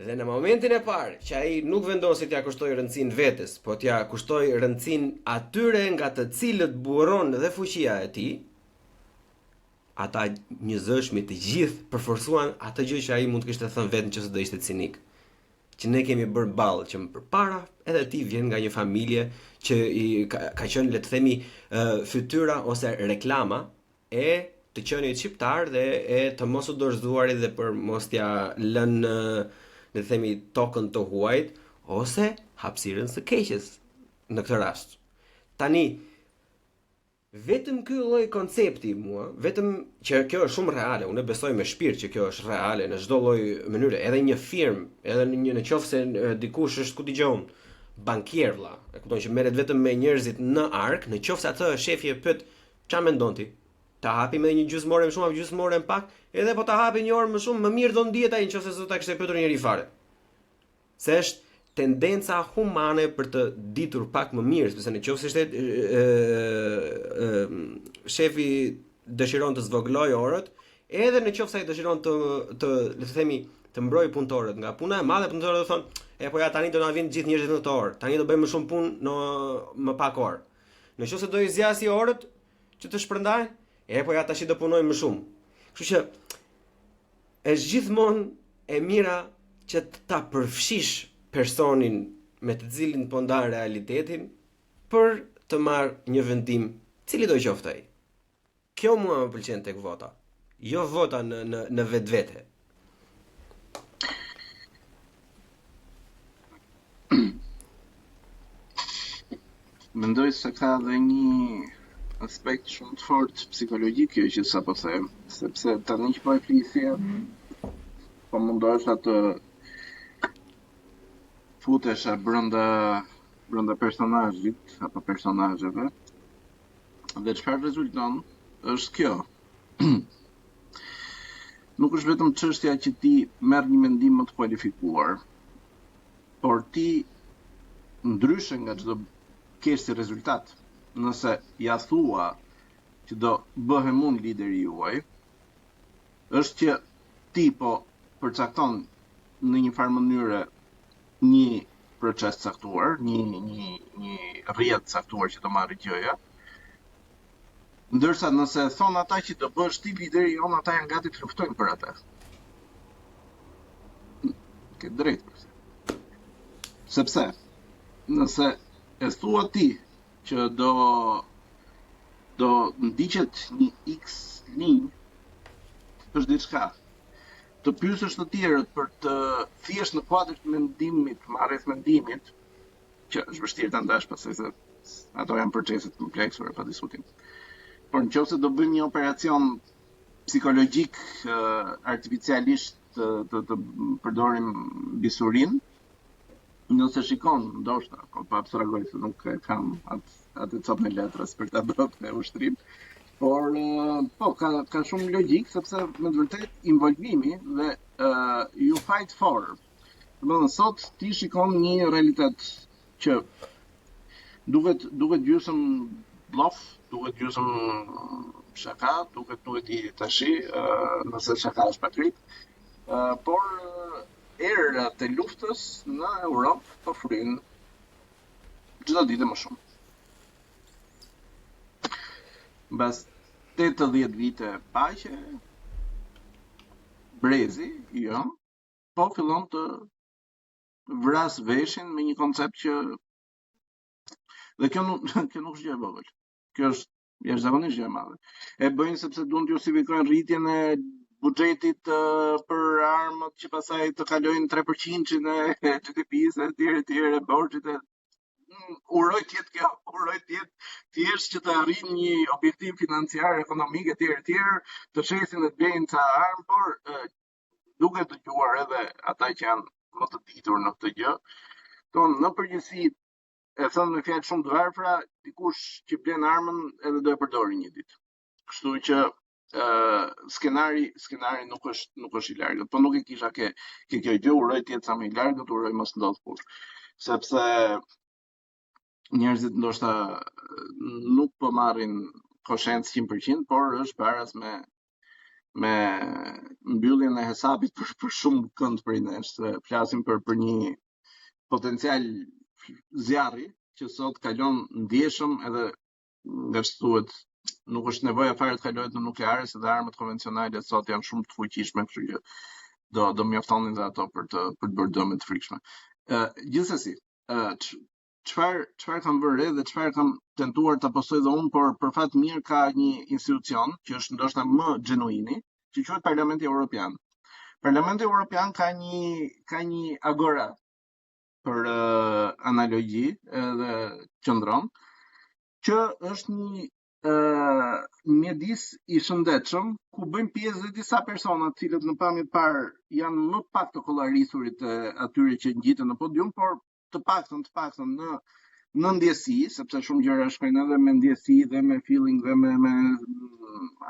Dhe në momentin e parë që ai nuk vendosi t'ia kushtoj rëndësinë vetes, po t'ia kushtoi rëndësinë atyre nga të cilët buron dhe fuqia e tij, ata njëzëshmi të gjithë përforcuan atë gjë që ai mund të kishte thënë vetë nëse do ishte cinik. Që ne kemi bërë ballë që më përpara edhe ti vjen nga një familje që ka qenë, le të themi, fytyra ose reklama e të qenit shqiptar dhe e të mos u dorëzuarit dhe për mos t'ja lënë, le të themi, tokën të huajt ose hapësirën së keqes në këtë rast. Tani vetëm ky lloj koncepti mua, vetëm që kjo është shumë reale, unë besoj me shpirt që kjo është reale në çdo lloj mënyre, edhe një firmë, edhe në qofse dikush është ku dëgjon, bankier vlla, e kupton që merret vetëm me njerëzit në ark, në qofse atë shefi e pyet ç'a mendon ti? Ta hapim edhe një gjysmore më shumë apo gjysmore më pak, edhe po ta hapi një orë më shumë, më mirë do ndihet ai nëse s'do ta kishte pyetur njëri fare. Se është tendenca humane për të ditur pak më mirë, sepse nëse ishte shefi dëshiron të zvogëlojë orët, edhe nëse ai dëshiron të le të themi të mbrojë punëtorët nga puna e madhe, punëtorët do thonë, po ja tani do na vinë gjithë njerëzit në këtë orë, tani do bëjmë më shumë punë në më pak orë. Nëse do i zgjasë orët që të shpërndajnë, po ja tash do punojmë më shumë. Kështu që është gjithmonë e mira që ta përfshish personin me të cilin po ndan realitetin për të marrë një vendim, cili do qoftë ai. Kjo mua më pëlqen tek vota, jo vota në vetvete. Mendoj se ka dhe një aspekt shumë të fortë psikologjik kjo që sapo them, sepse tani që po e flisje, po mundohesha të futesha brenda personazhit apo personazheve. Dhe çfarë rezulton është kjo. Nuk është vetëm çështja që ti merr një mendim më të kualifikuar, por ti ndryshe nga çdo kesh si rezultat, nëse ja thua që do bëhem unë lideri juaj, është që ti po përcakton në një farë mënyre një proces caktuar, një rrjet caktuar që do marrë gjëja, ndërsa nëse thon ata që do bësh ti lideri jon, ata janë gati të luftojnë për atë. Ke drejt përse. Sepse nëse e thua ti që do ndiqet një X linjë, është diçka. Të pyesësh të tjerët për të thjesht në kuadër të mendimit, marrjes mendimit, që është vështirë ta ndash pastaj se ato janë procese të kompleksura pa diskutim. Por nëse do bëjmë një operacion psikologjik artificialisht të përdorim bisurin, nëse shikon, ndoshta, po abstrahoj se nuk e kam atë copën e letrës për ta bërë me ushtrim, por po ka shumë logjik sepse me të vërtet involvimi dhe you fight for. Domethënë sot ti shikon një realitet që duket gjysëm bluff, duket gjysëm shaka, duket i tashi, nëse shaka është patrik, por erat e luftës në Europë po fryn çdo ditë më shumë. Mbas 80 vite paqe, brezi po fillon të vras veshin me një koncept që dhe kjo nuk është gjë e vogël. Kjo është jashtëzakonisht gjë e madhe. E bëjnë sepse duan të justifikojnë rritjen e buxhetit për armët që pastaj të kalojnë 3%-in e GDP-s etj, e borxhit e uroj të jetë kjo, uroj të jetë thjesht që të arrijnë një objektiv financiar, ekonomik etj, të shesin dhe të blejnë ca armë, por duke dëgjuar edhe ata që janë më të ditur në këtë gjë, në përgjithësi e thënë me fjalë shumë të varfra, dikush që blen armën edhe do e përdori një ditë. Kështu që skenari nuk është i largët, po nuk e kisha ke kjo gjë, uroj të jetë sa më i largët, uroj mos ndodh kurrë. Sepse njerëzit ndoshta nuk po marrin koshencë 100%, por është baraz me mbylljen e hesabit për shumë kënd prej nesh. Flasim për një potencial zjarri që sot kalon ndjeshëm edhe nga që thuhet nuk është nevoja fare të kalohet në nukleare, se dhe armët konvencionale sot janë shumë të fuqishme, kështu që do mjaftonin dhe ato për të bërë dëme të frikshme. Gjithsesi, çfarë kam vënë re dhe çfarë kam tentuar ta postoj dhe unë, por për fat mirë ka një institucion që është ndoshta më genuini, që quhet Parlamenti Evropian. Parlamenti Evropian ka një agora për analogji dhe qendron, që është një mjedis i shëndetshëm, ku bëjnë pjesë dhe disa persona të cilët në pamje të parë janë më pak të kollarisurit e atyre që ngjiten në podium, por të paktën në ndjesi, sepse shumë gjëra shkojnë edhe me ndjesi dhe me feeling dhe me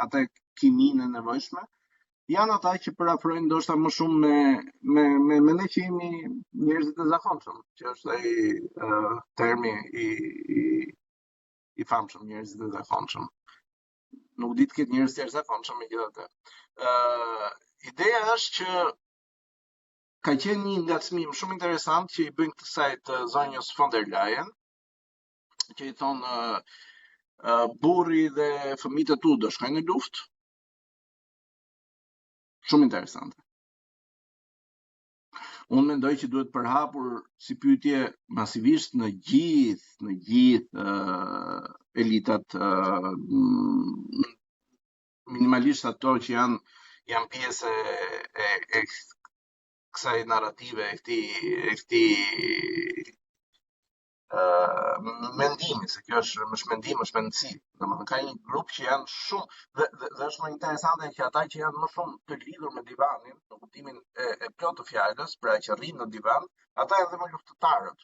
atë kiminë e nevojshme, janë ata që përafrojnë ndoshta më shumë me ne që jemi njerëzit e zakonshëm, që është ai termi i famshëm, njerëzit e zakonshëm. Nuk di të ketë njerëz të jashtëzakonshëm megjithatë. Ideja është që ka qenë një ngacmim shumë interesant që i bëjnë kësaj të zonjës von der Leyen, që i thonë burri dhe fëmijët e tu do shkojnë në luftë. Shumë interesante. Unë mendoj që duhet përhapur si pyetje masivisht në gjithë elitat, minimalisht ato që janë pjesë e kësaj narrative, e këtij mendimi, se kjo është mendim, është mendësi. Domethënë ka një grup që janë shumë dhe është më interesante që ata që janë më shumë të lidhur me divanin, në kuptimin e plot të fjalës, pra që rrinë në divan, ata janë dhe më luftëtarët,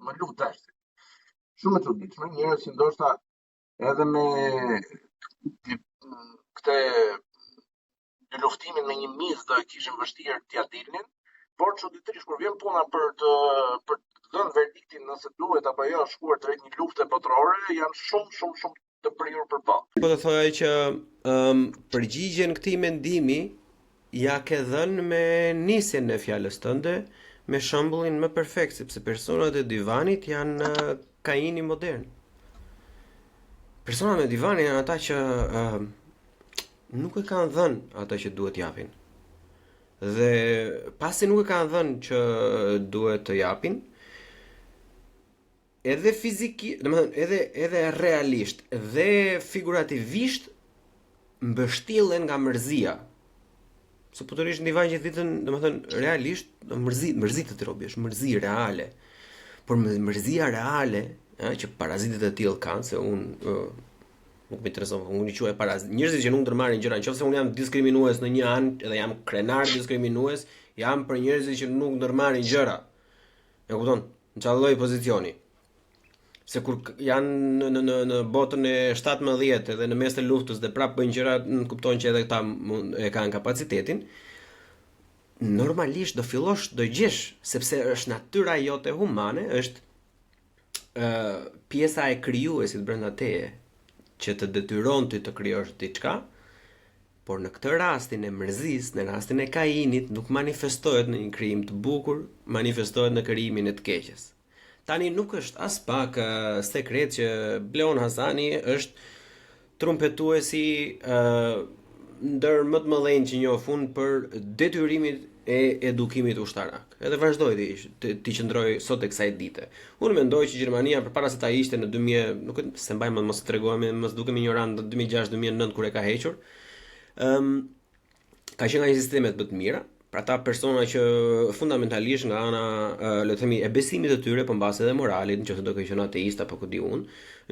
më luftdashtë. Shumë e çuditshme, njerëz që ndoshta edhe me këtë luftimin me një mizë do kishin vështirë t'ia dilnin, por çuditërisht kur vjen puna për të dhënë verdiktin nëse duhet apo jo shkuar drejt një lufte botërore, janë shumë të prirur për po. Po të thoya që përgjigjen këtij mendimi ja ke dhënë me nisjen e fjalës tënde, me shembullin më perfekt, sepse personat e divanit janë Kaini modern. Personat me divanin janë ata që nuk e kanë dhënë ata që duhet japin. Dhe pasi nuk e kanë dhënë që duhet të japin, edhe fizikisht, domethënë edhe realisht dhe figurativisht mbështillen nga mërzia. Se po të rish në divan gjithë ditën, domethënë realisht mërzitet robi, është mërzi reale. Por mërzia reale, që parazitët e tillë kanë, se unë nuk më intereson, unë i quaj parazit. Njerëzit që nuk ndërmarrin gjëra, nëse unë jam diskriminues në një anë edhe jam krenar diskriminues, jam për njerëzit që nuk ndërmarrin gjëra. E kupton? Në çfarë lloj pozicioni? Se kur janë në botën e 17 edhe në mes të luftës dhe prapë bëjnë gjëra, kupton që edhe këta e kanë kapacitetin. Normalisht do fillosh do gjesh, sepse është natyra jote humane, është pjesa e krijuesit brenda teje që të detyron ti të krijosh diçka, por në këtë rastin e mërzis, në rastin e Kainit, nuk manifestohet në një krijim të bukur, manifestohet në krijimin e të keqes. Tani nuk është as pak sekret që Bleon Hasani është trumpetuesi ndër më të mëdhenj që njohun për detyrimin e edukimit ushtarak. Edhe vazhdoi të qëndroj sot tek kësaj dite. Unë mendoj që Gjermania përpara se ta ishte në 2000, nuk e se mbaj mos tregojmë, mos dukemi ignorant, në 2006-2009 kur e ka hequr. Ka qenë nga një sistemet më të mira, për ata persona që fundamentalisht nga ana, le të themi, e besimit të tyre, po mbase edhe moralit, nëse do të qenë ateist apo ku di unë,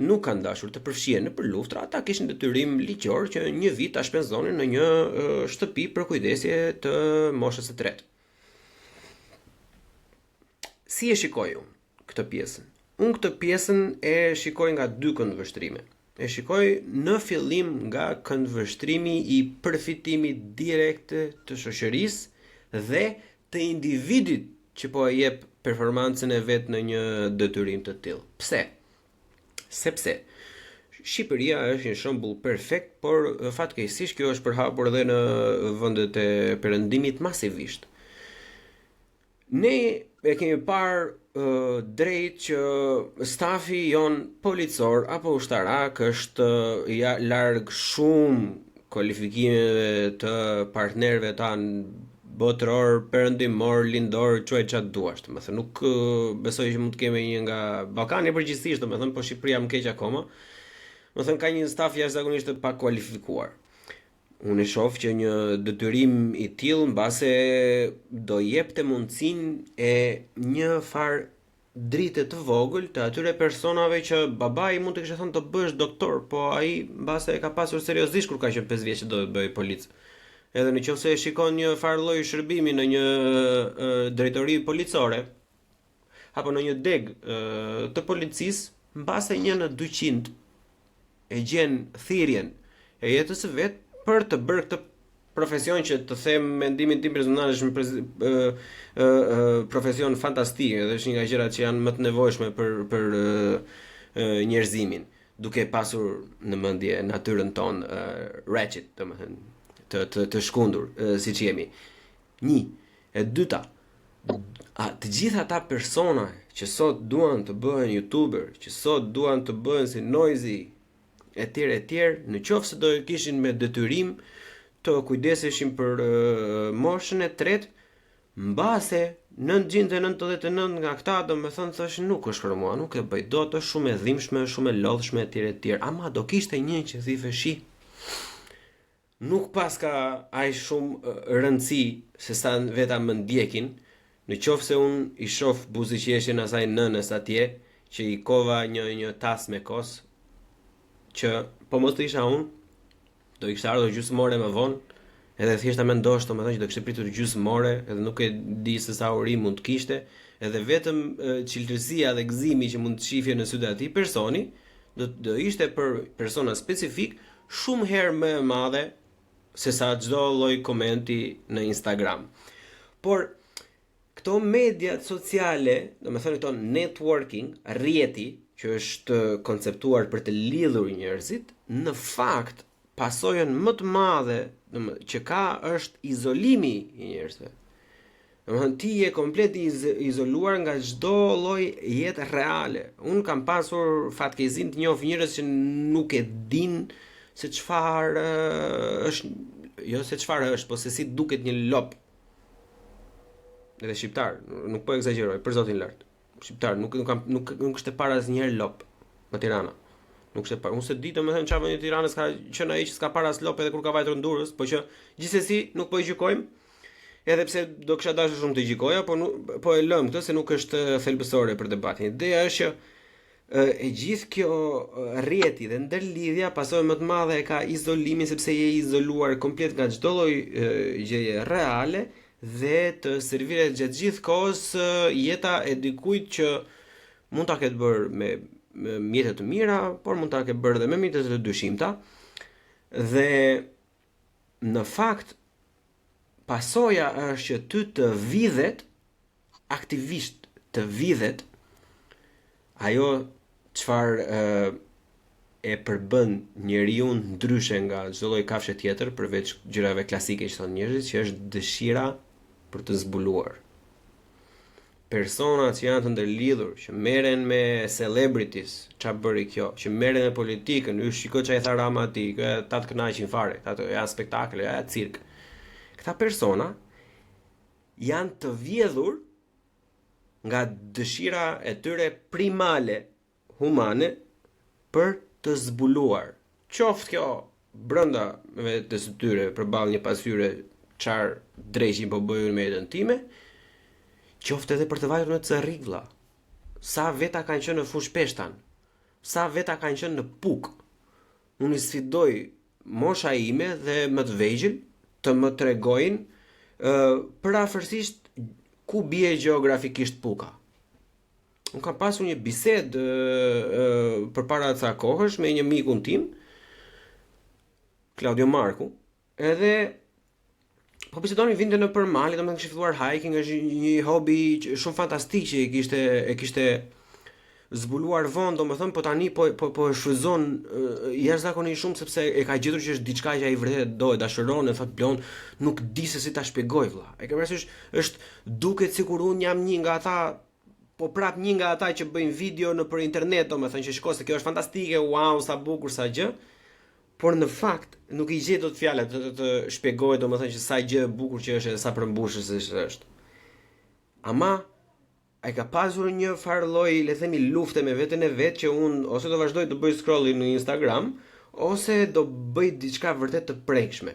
nuk kanë dashur të përfshihen në për luftra, ata kishin detyrim ligjor që një vit ta shpenzonin në një shtëpi për kujdesje të moshës së tretë. Si e shikoj unë këtë pjesën? Unë këtë pjesën e shikoj nga dy këndvështrime. E shikoj në fillim nga këndvështrimi i përfitimit direkt të shoqërisë dhe të individit që po e jep performancën e vet në një detyrim të tillë. Pse? Sepse Shqipëria është një shembull perfekt, por fatkeqësisht kjo është përhapur edhe në vendet e perëndimit masivisht. Ne e kemi parë drejt që stafi jon policor apo ushtarak është larg shumë kualifikimeve të partnerëve tanë botëror, perëndimor, lindor, quaj çat duash. Domethënë nuk besoj që mund të kemi një nga Ballkani përgjithsisht, domethënë po Shqipëria më keq akoma. Domethënë ka një staf jashtëzakonisht të pakualifikuar. Unë e shoh që një detyrim i tillë mbase do jepte mundësinë e një far drite të vogël të atyre personave që babai mund të kishte thënë të bësh doktor, po ai mbase e ka pasur seriozisht kur ka qenë 5 vjeç që do të bëj polic. Edhe në qoftë se e shikon një farë lloj shërbimi në një drejtori policore apo në një deg të policisë, mbase 1 në 200 e gjen thirrjen e jetës së vet për të bërë këtë profesion që të them mendimin tim personal është profesion fantastik, edhe është një nga gjërat që janë më të nevojshme për njerëzimin, duke pasur në mendje natyrën tonë wretched, domethënë të shkundur, siç jemi. 1. E dyta, të gjitha ata persona që sot duan të bëhen youtuber, që sot duan të bëhen si Noizi, etj, në qoftë se do kishin me detyrim të kujdeseshin për moshën e tretë, mbase 999 nga këta domethënë thoshin nuk është për mua, nuk e bëj dot, është shumë e dhimbshme, shumë e lodhshme etj. Ama do kishte një që thithë shi. Nuk paska aq shumë rëndësi se sa veta më ndjekin, në qoftë se unë i shoh buzëqeshjen asaj nënës atje, që i kova një tas me kos, që po mos të isha unë, do i kishte ardhur gjysmore më vonë, edhe thjesht ta mendosh domethënë që do kishte pritur gjysmore, edhe nuk e di se sa uri mund të kishte, edhe vetëm çiltërsia dhe gëzimi që mund të shifje në sytë e atij personi, do ishte për persona specifik shumë herë më e madhe se sa çdo lloj komenti në Instagram. Por këto mediat sociale, domethënë këto networking, rrjeti që është konceptuar për të lidhur njerëzit, në fakt pasojën më të madhe që ka është izolimi i njerëzve. Domethënë ti je komplet izoluar nga çdo lloj jetë reale. Unë kam pasur fatkeqësinë të njoh njerëz që nuk e din se çfarë është, jo se çfarë është, po se si duket një lop. Edhe shqiptar, nuk po egzagjeroj, për zotin lart. Shqiptar, nuk është e para asnjëherë lop në Tirana. Nuk është e para. Unë se di domethënë çfarë vjen në Tiranë ka qenë ai që s'ka para as lop edhe kur ka vajtur në Durrës, po që gjithsesi nuk po i gjykojmë. Edhe pse do kisha dashur shumë të gjykoja, po e lëm këtë se nuk është thelbësore për debatin. Ideja është që e gjithë kjo rrjeti dhe ndërlidhja pasojë më të madhe e ka izolimin, sepse je izoluar komplet nga çdo lloj gjëje reale dhe të serviret gjatë gjithë kohës jeta e dikujt që mund ta ketë bërë me mjete të mira, por mund ta ketë bërë edhe me mjete të dyshimta. Dhe në fakt pasoja është që ty të vidhet, aktivisht të vidhet ajo çfarë e përbën njeriu ndryshe nga çdo lloj kafshë tjetër, përveç gjërave klasike që thonë njerëzit, që është dëshira për të zbuluar. Personat që janë të ndërlidhur, që merren me celebrities, ç'a bëri kjo, që merren me politikën, shiko ç'a i tha Rama atij, ta të kënaqin fare, ato janë spektakle, janë cirk. Këta persona janë të vjedhur nga dëshira e tyre primale humane për të zbuluar. Qoftë kjo brenda vetes së tyre përballë një pasyre çfarë drejshin po bëjnë me jetën time, qoftë edhe për të vajtur në Cerrik vlla. Sa veta kanë qenë në fush peshtan, sa veta kanë qenë në Puk. Unë i sfidoj mosha ime dhe më të vegjël të më tregojnë përafërsisht ku bie gjeografikisht Puka. Unë kam pasur një bisedë përpara ca kohësh me një mikun tim, Claudio Marku, edhe po bisedonin vinte në përmali, domethënë kishte filluar hiking, është një hobi shumë fantastik që e kishte zbuluar vonë, domethënë po tani po e shfryzon jashtëzakonisht shumë sepse e ka gjetur që është diçka që ai vërtet do e dashuron, e thot Blon, nuk di se si ta shpjegoj vlla. E ke parasysh, është duket sikur unë jam një nga ata, po prap një nga ata që bëjnë video nëpër internet, domethënë që shikoj se kjo është fantastike, wow, sa bukur, sa gjë. Por në fakt nuk i gjej dot fjalë të shpjegoj domethënë që sa gjë e bukur që është, sa përmbushës është. Ama ai ka pasur një farë lloj, le themi, lufte me veten e vet që unë ose do vazhdoj të bëj scrolling në Instagram, ose do bëj diçka vërtet të prekshme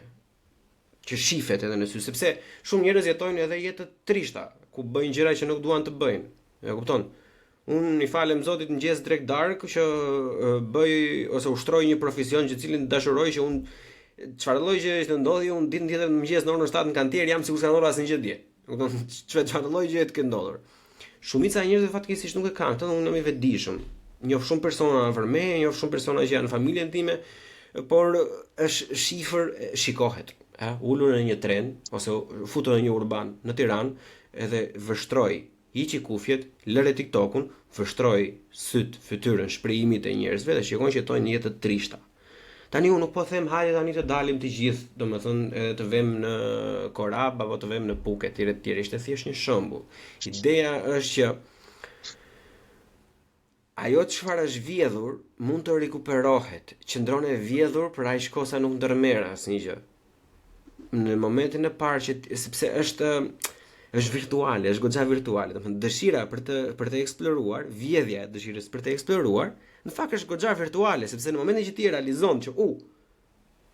që shifet edhe në sy, sepse shumë njerëz jetojnë edhe jetë të trishta, ku bëjnë gjëra që nuk duan të bëjnë. E kupton? Unë i falem Zotit mëngjes drek dark që bëj ose ushtroj një profesion që cilin dashuroj, që unë çfarë lloj gjë që ndodhi, unë ditën tjetër në mëngjes në orën 7 në kantier jam sikur se ndodha asnjë gjë dje. Kupton? Çfarë lloj gjë të ndodhur. Shumica e njerëzve fatkeqësisht nuk e kanë këtë, unë jam i vetëdijshëm. Njoh shumë persona afër meje, njoh shumë persona që janë familjen time, por është shifër, shikohet. Ulur në një tren ose futur në një urban në Tiranë, edhe vështroi hiqi kufjet, lëre TikTokun, vështroi syt, fytyrën, shprehimit e njerëzve dhe shikon që jetojnë një jetë të trishta. Tani unë nuk po them hajde tani të dalim të gjithë, domethënë të vëmë në Korab apo të vëmë në Pukë etj etj, ishte thjesht një shembull. Ideja është që ajo çfarë është vjedhur mund të rikuperohet, qëndron e vjedhur për aq kohë sa nuk ndërmerr asnjë gjë. Në momentin e parë që sepse është virtuale, është goxha virtuale, domethënë dëshira për të eksploruar, vjedhja e dëshirës për të eksploruar, në fakt është goxha virtuale, sepse në momentin që ti e realizon që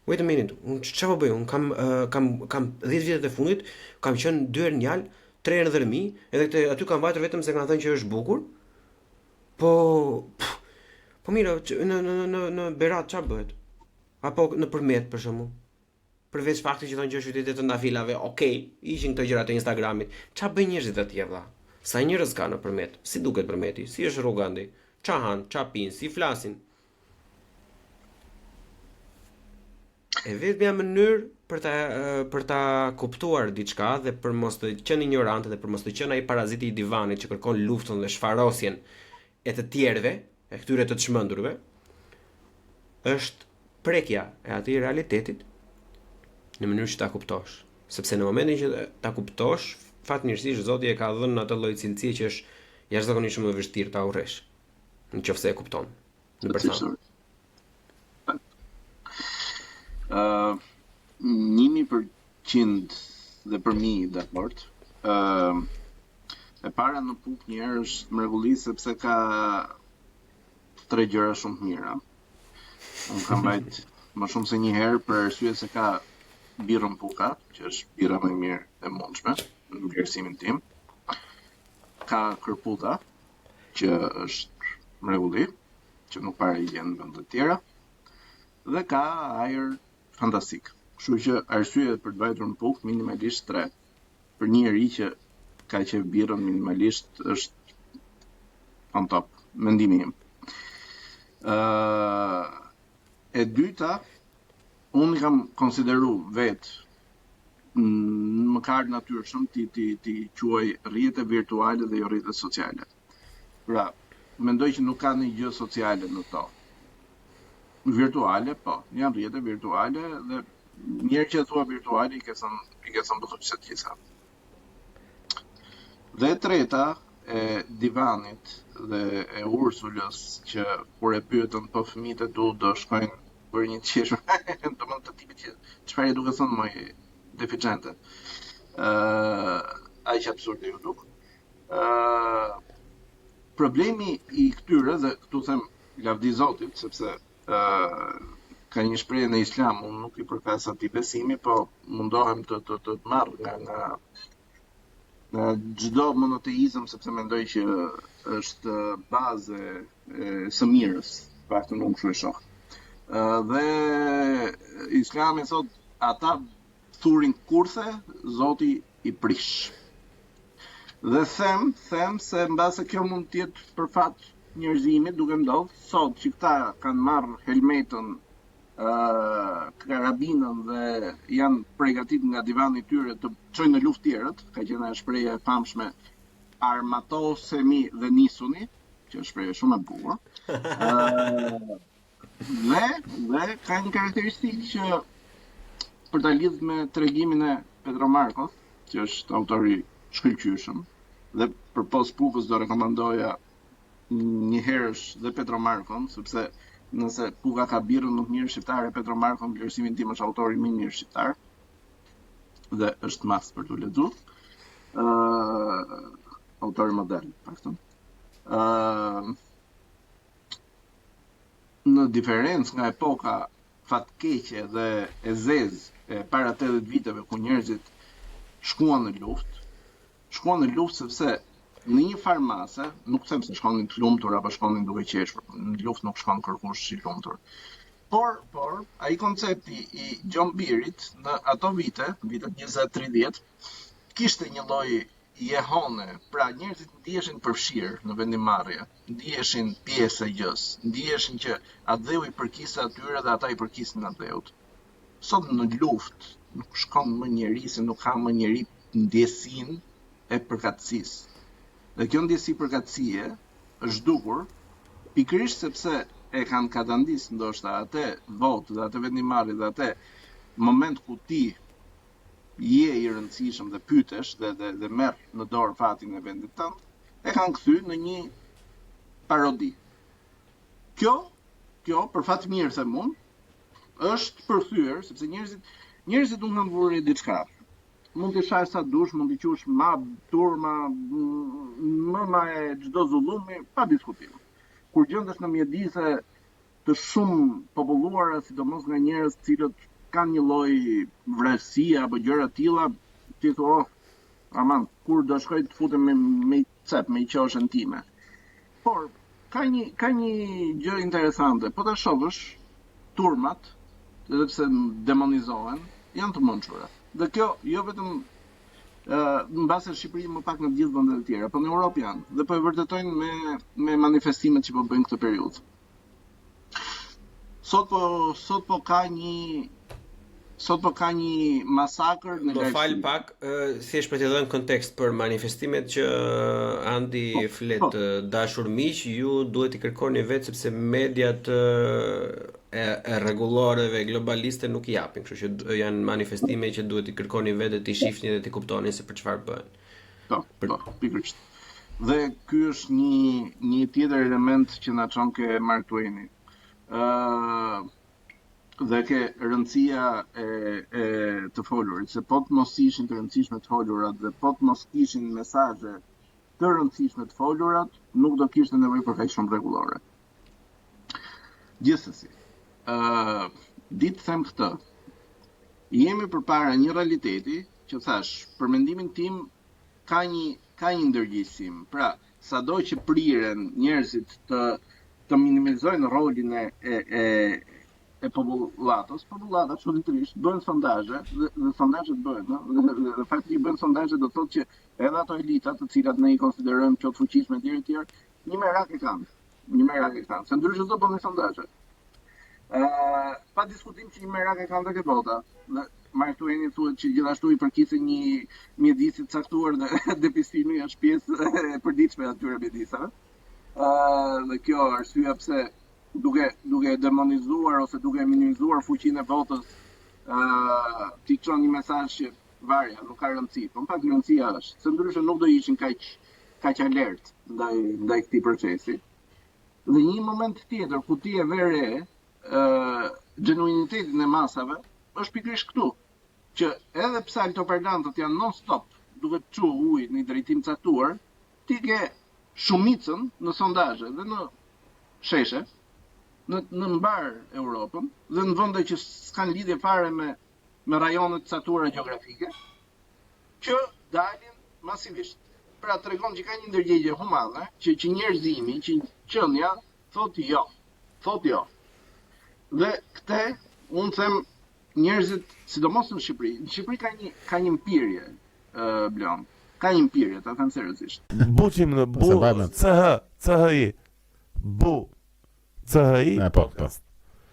wait a minute, unë çfarë bëj? Unë kam 10 vjetet e fundit, kam qenë 2 herë në Jal, 3 herë në Dërmi, edhe aty kam vajtur vetëm se kanë thënë që është bukur. Po mirë, në Berat çfarë bëhet? Apo në Përmet për shembull. Përveç faktit që thonë që është qytet të ndafilave, okay, ishin këto gjërat e Instagramit. Ç'a bëjnë njerëzit atje valla? Sa njerëz ka në Përmet? Si duket Përmeti? Si është rruga ndaj? Ç'a han, ç'a pinë, si flasin? E vetmja mënyrë për ta kuptuar diçka dhe për mos të qenë ignorant dhe për mos të qenë ai paraziti i divanit që kërkon luftën dhe shfarosjen e të tjerëve, e këtyre të çmendurve, është prekja e atij realitetit në mënyrë që ta kuptosh. Sepse në momentin që ta kuptosh, fatmirësisht Zoti e ka dhënë atë lloj cilësie që është jashtëzakonisht shumë e vështirë ta urresh. Nëse e kupton. Në përsa. 100% dhe për mi dakord. E para në Puk një herë është mrekulli sepse ka 3 gjëra shumë të mira. Unë kam bajt më shumë se një herë për arsye se ka birrën Puka, që është birra më e mirë e mundshme në vlerësimin tim. Ka kërputa, që është mrekulli, që nuk para i gjen në vende të tjera. Dhe ka ajër fantastik. Kështu që arsye për të vajtur në Pukë minimalisht 3. Për një njerëz që ka qef birrën minimalisht është on top, mendimi im. E dyta, unë kam konsideru vetë më ka ardhur natyrshëm ti quaj rrjete virtuale dhe jo rrjete sociale. Pra, mendoj që nuk ka një gjë sociale në to. Virtuale, po, janë rrjete virtuale dhe njerë që thua virtuale i ke thënë bëthë që të gjitha. Dhe e treta, e divanit dhe e Ursulës që kur e pyetën po fëmijët e tu do shkojnë për një qeshur, do më të tipit që çfarë duke thënë më deficiente. Aq absurde ju duk. Problemi i këtyre, dhe këtu them lavdi Zotit, sepse ka një shprehje në Islam, unë nuk i përkas atij besimi, po mundohem të marr nga çdo monoteizëm, sepse mendoj që është bazë e së mirës, paktën unë kështu e shoh. Dhe Islami thot ata thurin kurthe, Zoti i prish. Dhe them se mbase kjo mund të jetë për fat njerëzimit duke ndodhur sot që këta kanë marrë helmetën, karabinën dhe janë përgatit nga divani i tyre të çojnë në luftë tjerët, ka qenë ajo shprehje e famshme armatosemi dhe nisuni, që është shprehje shumë e bukur. Dhe ka një karakteristikë që për ta lidhur me tregimin e Pedro Marcos, që është autori shkëlqyeshëm, dhe për post pufës do rekomandoja një herësh dhe Pedro Marcon, sepse nëse Puka ka birrën nuk mirë shqiptare, Pedro Marcon vlerësimin tim është autori më i mirë shqiptar dhe është mast për t'u lexuar. Autori modern, paktën. Në diferencë nga epoka fatkeqe dhe e zezë e para 80 viteve ku njerëzit shkuan në luftë sepse në një farmase, nuk them se shkonin të lumtur apo shkonin duke qeshur, në luftë nuk shkon kërkush i lumtur. Por ai koncepti i John Beerit në ato vitet 20-30, kishte një lloj jehone, pra njerëzit ndiheshin përfshirë në vendimarrje, ndiheshin pjesë e gjës, ndiheshin që Adheu i përkiste atyre dhe ata i përkisnin Adheut. Sot në luftë nuk shkon më njeri se nuk ka më njeri ndjesinë e përkatësisë. Dhe kjo ndjesi përkatësie është dukur pikërisht sepse e kanë katandis ndoshta atë votë dhe atë vendimarrje dhe atë moment ku ti je i rëndësishëm dhe pyetesh dhe merr në dorë fatin e vendit tënd, e kanë kthyr në një parodi. Kjo për fat mirë them unë, është përthyer sepse njerëzit nuk kanë vurë diçka. Mund të shash sa dush, mund të qush ma turma, më e çdo zullumi, pa diskutim. Kur gjendesh në mjedise të shumë populluara, sidomos nga njerëz të cilët kanë një lloj vrasësie apo gjëra të tilla, ti thua, aman, kur do shkoj të futem me cep, me qoshën time. Por ka një gjë interesante, po ta shohësh turmat, edhe pse demonizohen, janë të mençura. Dhe kjo jo vetëm në base Shqipëri më pak në të gjithë vendet e tjera, por në Europë janë dhe po e vërtetojnë me manifestimet që po bëjnë këtë periudhë. Sot po ka një masakër në Do fal pak, thjesht për të dhënë kontekst për manifestimet që Andi flet, dashur miq, ju duhet i kërkoni vetë sepse mediat e rregullareve globaliste nuk i japin, kështu që janë manifestime që duhet i kërkoni vetë, të i shihni dhe të kuptoni se për çfarë bëhen. Po, pikërisht. Dhe ky është një tjetër element që na çon ke Mark Twaini. Dhe ke rëndësia e të folurit, se po të mos ishin të rëndësishme të folurat dhe po të mos kishin mesazhe të rëndësishme të folurat, nuk do kishte nevojë për kaq shumë rregullore. Gjithsesi, ditë them këtë, jemi përpara një realiteti që thash, për mendimin tim ka një ndërgjegjësim. Pra, sado që priren njerëzit të minimizojnë rolin e popullatës çuditërisht bëjnë sondazhe dhe sondazhet bëhen, dhe fakti bëjnë sondazhe do thotë që edhe ato elita të cilat ne i konsiderojmë qoftë fuqishme etj, një merak e kanë, se ndryshe do bëhen sondazhe. Pa diskutim që një merak e kanë dhe këtë vota. Dhe Mark Twaini thuhet që gjithashtu i përkisë një mjedisit caktuar dhe depistimi është pjesë e përditshme e atyre mjedisave. Dhe kjo arsyeja pse duke demonizuar ose duke minimizuar fuqinë e votës, ti çon një mesazh që varja, nuk ka rëndësi. Po në fakt rëndësia është, se ndryshe nuk do ishin kaq alert ndaj këtij procesi. Dhe një moment tjetër ku ti e vere genuinitetin e masave është pikërisht këtu, që edhe pse altoparlantët janë non-stop duke të çu ujë në drejtim caktuar, ti ke shumicën në sondazhe dhe në sheshe, në mbar Europën dhe në vende që s'kan lidhje fare me rajonet caktuara gjeografike, që dalin masivisht. Pra tregon që ka një ndërgjegje humane, që njerëzimi, që qenia thotë jo. Dhe këtë unë them njerëzit, sidomos në Shqipëri. Në Shqipëri ka një mpirje, Blon. Ka një mpirje, ta them seriozisht. Buqim në bu, CHI, bu, CHI, podcast.